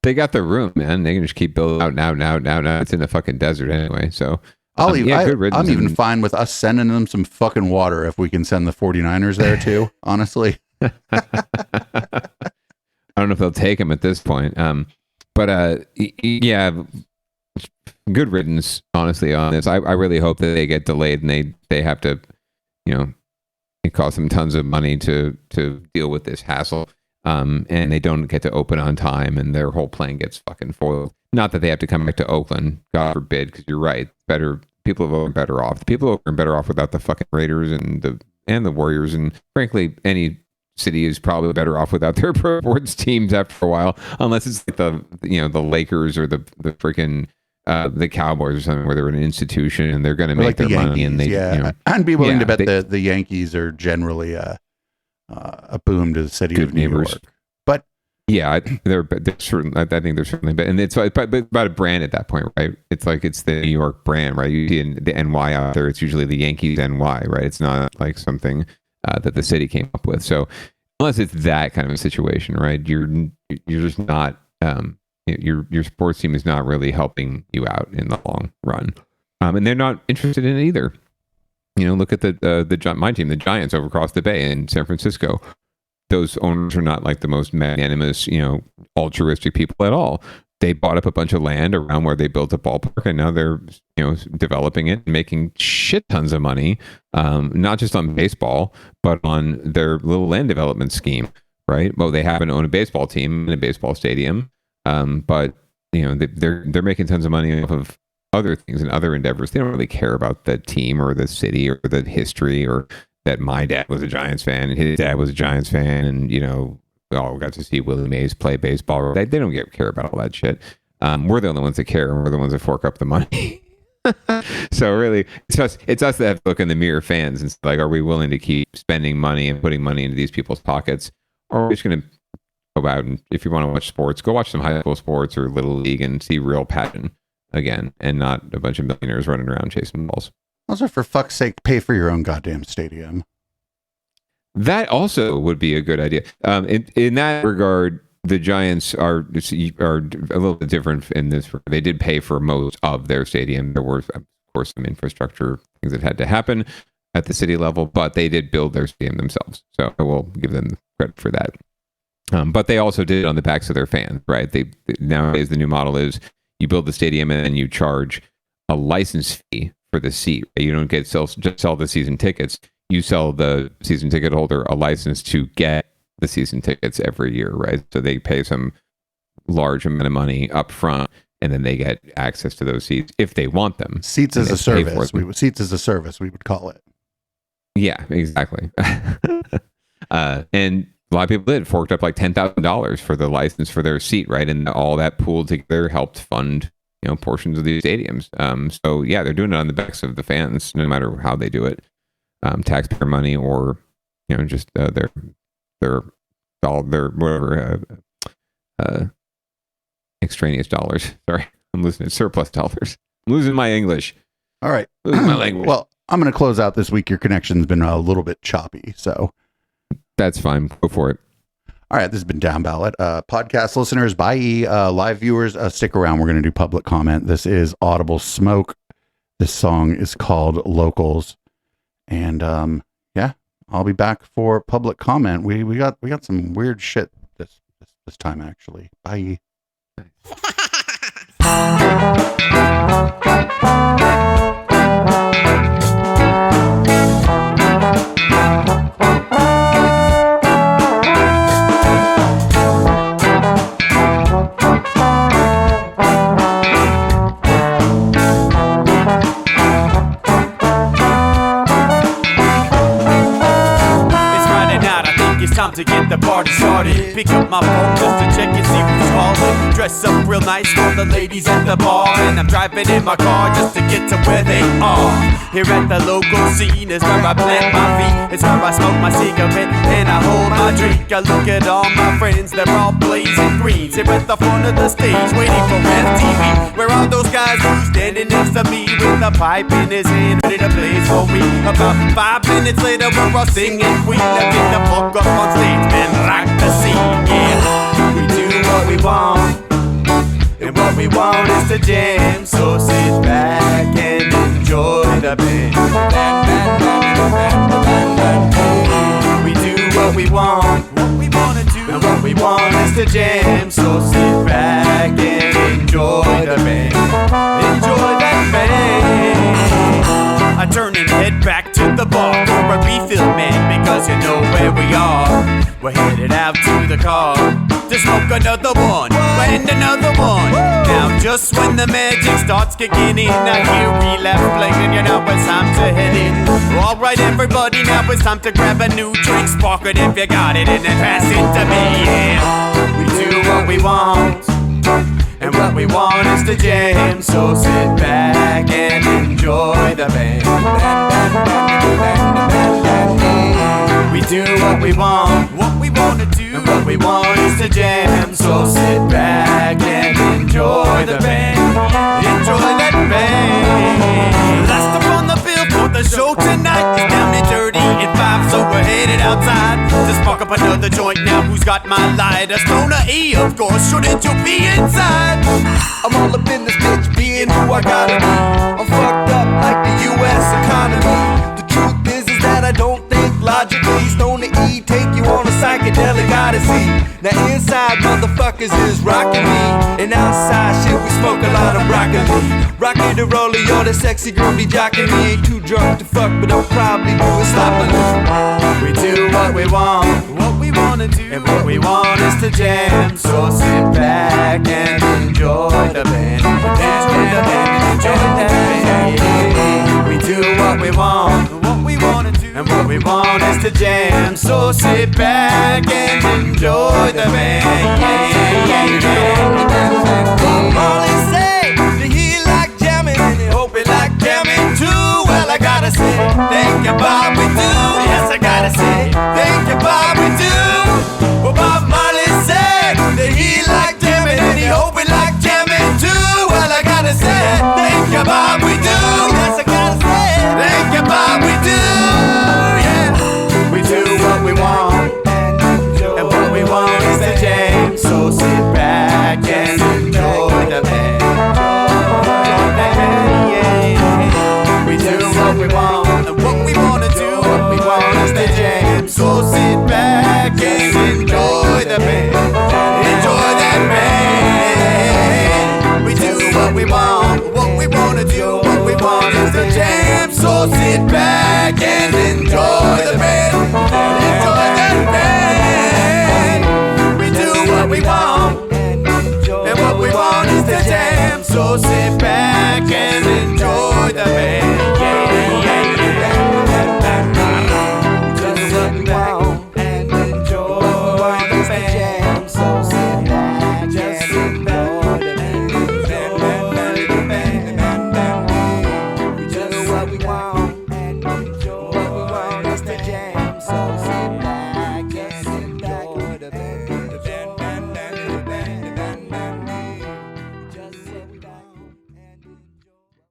They got the room, man. They can just keep building out now. It's in the fucking desert anyway. So I'm even fine with us sending them some fucking water if we can send the 49ers there too, honestly. I don't know if they'll take him at this point. But yeah, good riddance, honestly, on this. I really hope that they get delayed and they have to, it costs them tons of money to deal with this hassle. And they don't get to open on time and their whole plan gets fucking foiled. Not that they have to come back to Oakland, God forbid, because you're right. People are better off. The people are better off without the fucking Raiders and the Warriors. And frankly, any city is probably better off without their pro sports teams after a while, unless it's like the Lakers or the freaking the Cowboys or something where they're an institution and they're going to make their money. And I'd be willing to bet the Yankees are generally a boom to the city of New York. But yeah, they're certainly. I think they're certainly, and it's about a brand at that point, right? It's like it's the New York brand, right? You see the NY out there, it's usually the Yankees NY, right? It's not like something that the city came up with. So unless it's that kind of a situation, right? You're just not. Your sports team is not really helping you out in the long run, and they're not interested in it either. Look at my team, the Giants, over across the bay in San Francisco. Those owners are not like the most magnanimous, altruistic people at all. They bought up a bunch of land around where they built a ballpark, and now they're, developing it and making shit tons of money, not just on baseball, but on their little land development scheme, right? Well, they happen to own a baseball team in a baseball stadium, but they're making tons of money off of other things and other endeavors. They don't really care about the team or the city or the history, or that my dad was a Giants fan and his dad was a Giants fan, and we all got to see Willie Mays play baseball. They don't care about all that shit. We're the only ones that care, and we're the ones that fork up the money. So really, it's us that have to look in the mirror, fans, and it's like, are we willing to keep spending money and putting money into these people's pockets, or are we just going to go out and, if you want to watch sports, go watch some high school sports or little league and see real passion again, and not a bunch of millionaires running around chasing balls. Also, for fuck's sake, pay for your own goddamn stadium. That also would be a good idea. In that regard, the Giants are a little bit different in this. They did pay for most of their stadium. There were, of course, some infrastructure things that had to happen at the city level, but they did build their stadium themselves. So I will give them credit for that. But they also did it on the backs of their fans, right? Nowadays, the new model is you build the stadium and then you charge a license fee for the seat. You don't just sell the season tickets. You sell the season ticket holder a license to get the season tickets every year, right? So they pay some large amount of money up front, and then they get access to those seats if they want them. Seats as a service. Seats as a service, we would call it. Yeah, exactly. And a lot of people forked up like $10,000 for the license for their seat, right? And all that pooled together helped fund portions of these stadiums. So yeah, they're doing it on the backs of the fans, no matter how they do it. Taxpayer money, or just their whatever extraneous dollars. Sorry, I'm losing it. Surplus dollars. I'm losing my English. All right, losing my language. Well, I'm going to close out this week. Your connection's been a little bit choppy, so that's fine. Go for it. All right, this has been Downballot. Podcast listeners, bye. Live viewers, stick around. We're going to do public comment. This is Audible Smoke. This song is called Locals. And yeah, I'll be back for public comment. We got some weird shit this time, actually. Bye. time to get the party started. Pick up my phone just to check and see who's calling. Dress up real nice for the ladies at the bar, and I'm driving in my car just to get to where they are. Here at the local scene is where I plant my feet. It's where I smoke my cigarette and I hold my drink. I look at all my friends, they're all blazing greens. Here at the front of the stage, waiting for MTV. Where are those guys who's standing next to me with a pipe in his hand, ready to blaze for me? About 5 minutes later, we're all singing Queen. Now get the fuck up on stage, man, rock the scene, yeah. We do what we want, and what we want is to jam. So sit back and enjoy the band. We do what we want, and what we want is to jam. So sit back and enjoy the band. Enjoy that band. I turn and head back to the bar for a refill, man, because you know where we are. We're headed out to the car to smoke another one and another one. Now just when the magic starts kicking in, I hear relapse playing, you know it's time to head in. Alright everybody, now it's time to grab a new drink. Spark it if you got it and then pass it to me, yeah. We do what we want, and what we want is to jam. So sit back and enjoy the band. We do what we want to do, and what we want is to jam. So sit back and enjoy the band. Enjoy that band. Last up on the bill for the show tonight is Down and Dirty at 5, so we're headed outside to spark up another joint. Now who's got my lighter? Stoner E, of course, shouldn't you be inside? I'm all up in this bitch, being who I gotta be. I'm fucked up like the U.S. economy. The truth is that I don't think logically. Stoner E take you on a psychedelic odyssey. Now inside motherfuckers is rocking me, and outside shit we smoke a lot of broccoli. Rocky the roller, yo, that sexy girl be jocking me. Ain't too drunk to fuck, but I'll probably do it sloppily. We do what we want to do, and what we want is to jam. So sit back and enjoy the band. Enjoy the band, enjoy the band. We do what we want to do, and what we want is to jam. So sit back and enjoy the band. Molly say that he like jamming, and he hope he like jamming too. Well, I gotta say, thank you, Bob, we do. Yes, I gotta say, thank you, Bob, we do. Well, Bob Marley said that he like jamming, and he hope he like jamming too. Well, I gotta say, thank you, Bob, we do. Yes, I gotta say, thank you, Bob, we do. Yeah, we do what we want, and what we want is to jam. So sit back and enjoy the band. We do what we want, and what we want to do, what we want is to jam. So sit back and enjoy the band. Enjoy that band. We do what we want to do, what we want is to jam. So sit back and enjoy the band. Enjoy that band. We do what we want, and what we want is to jam. So sit back and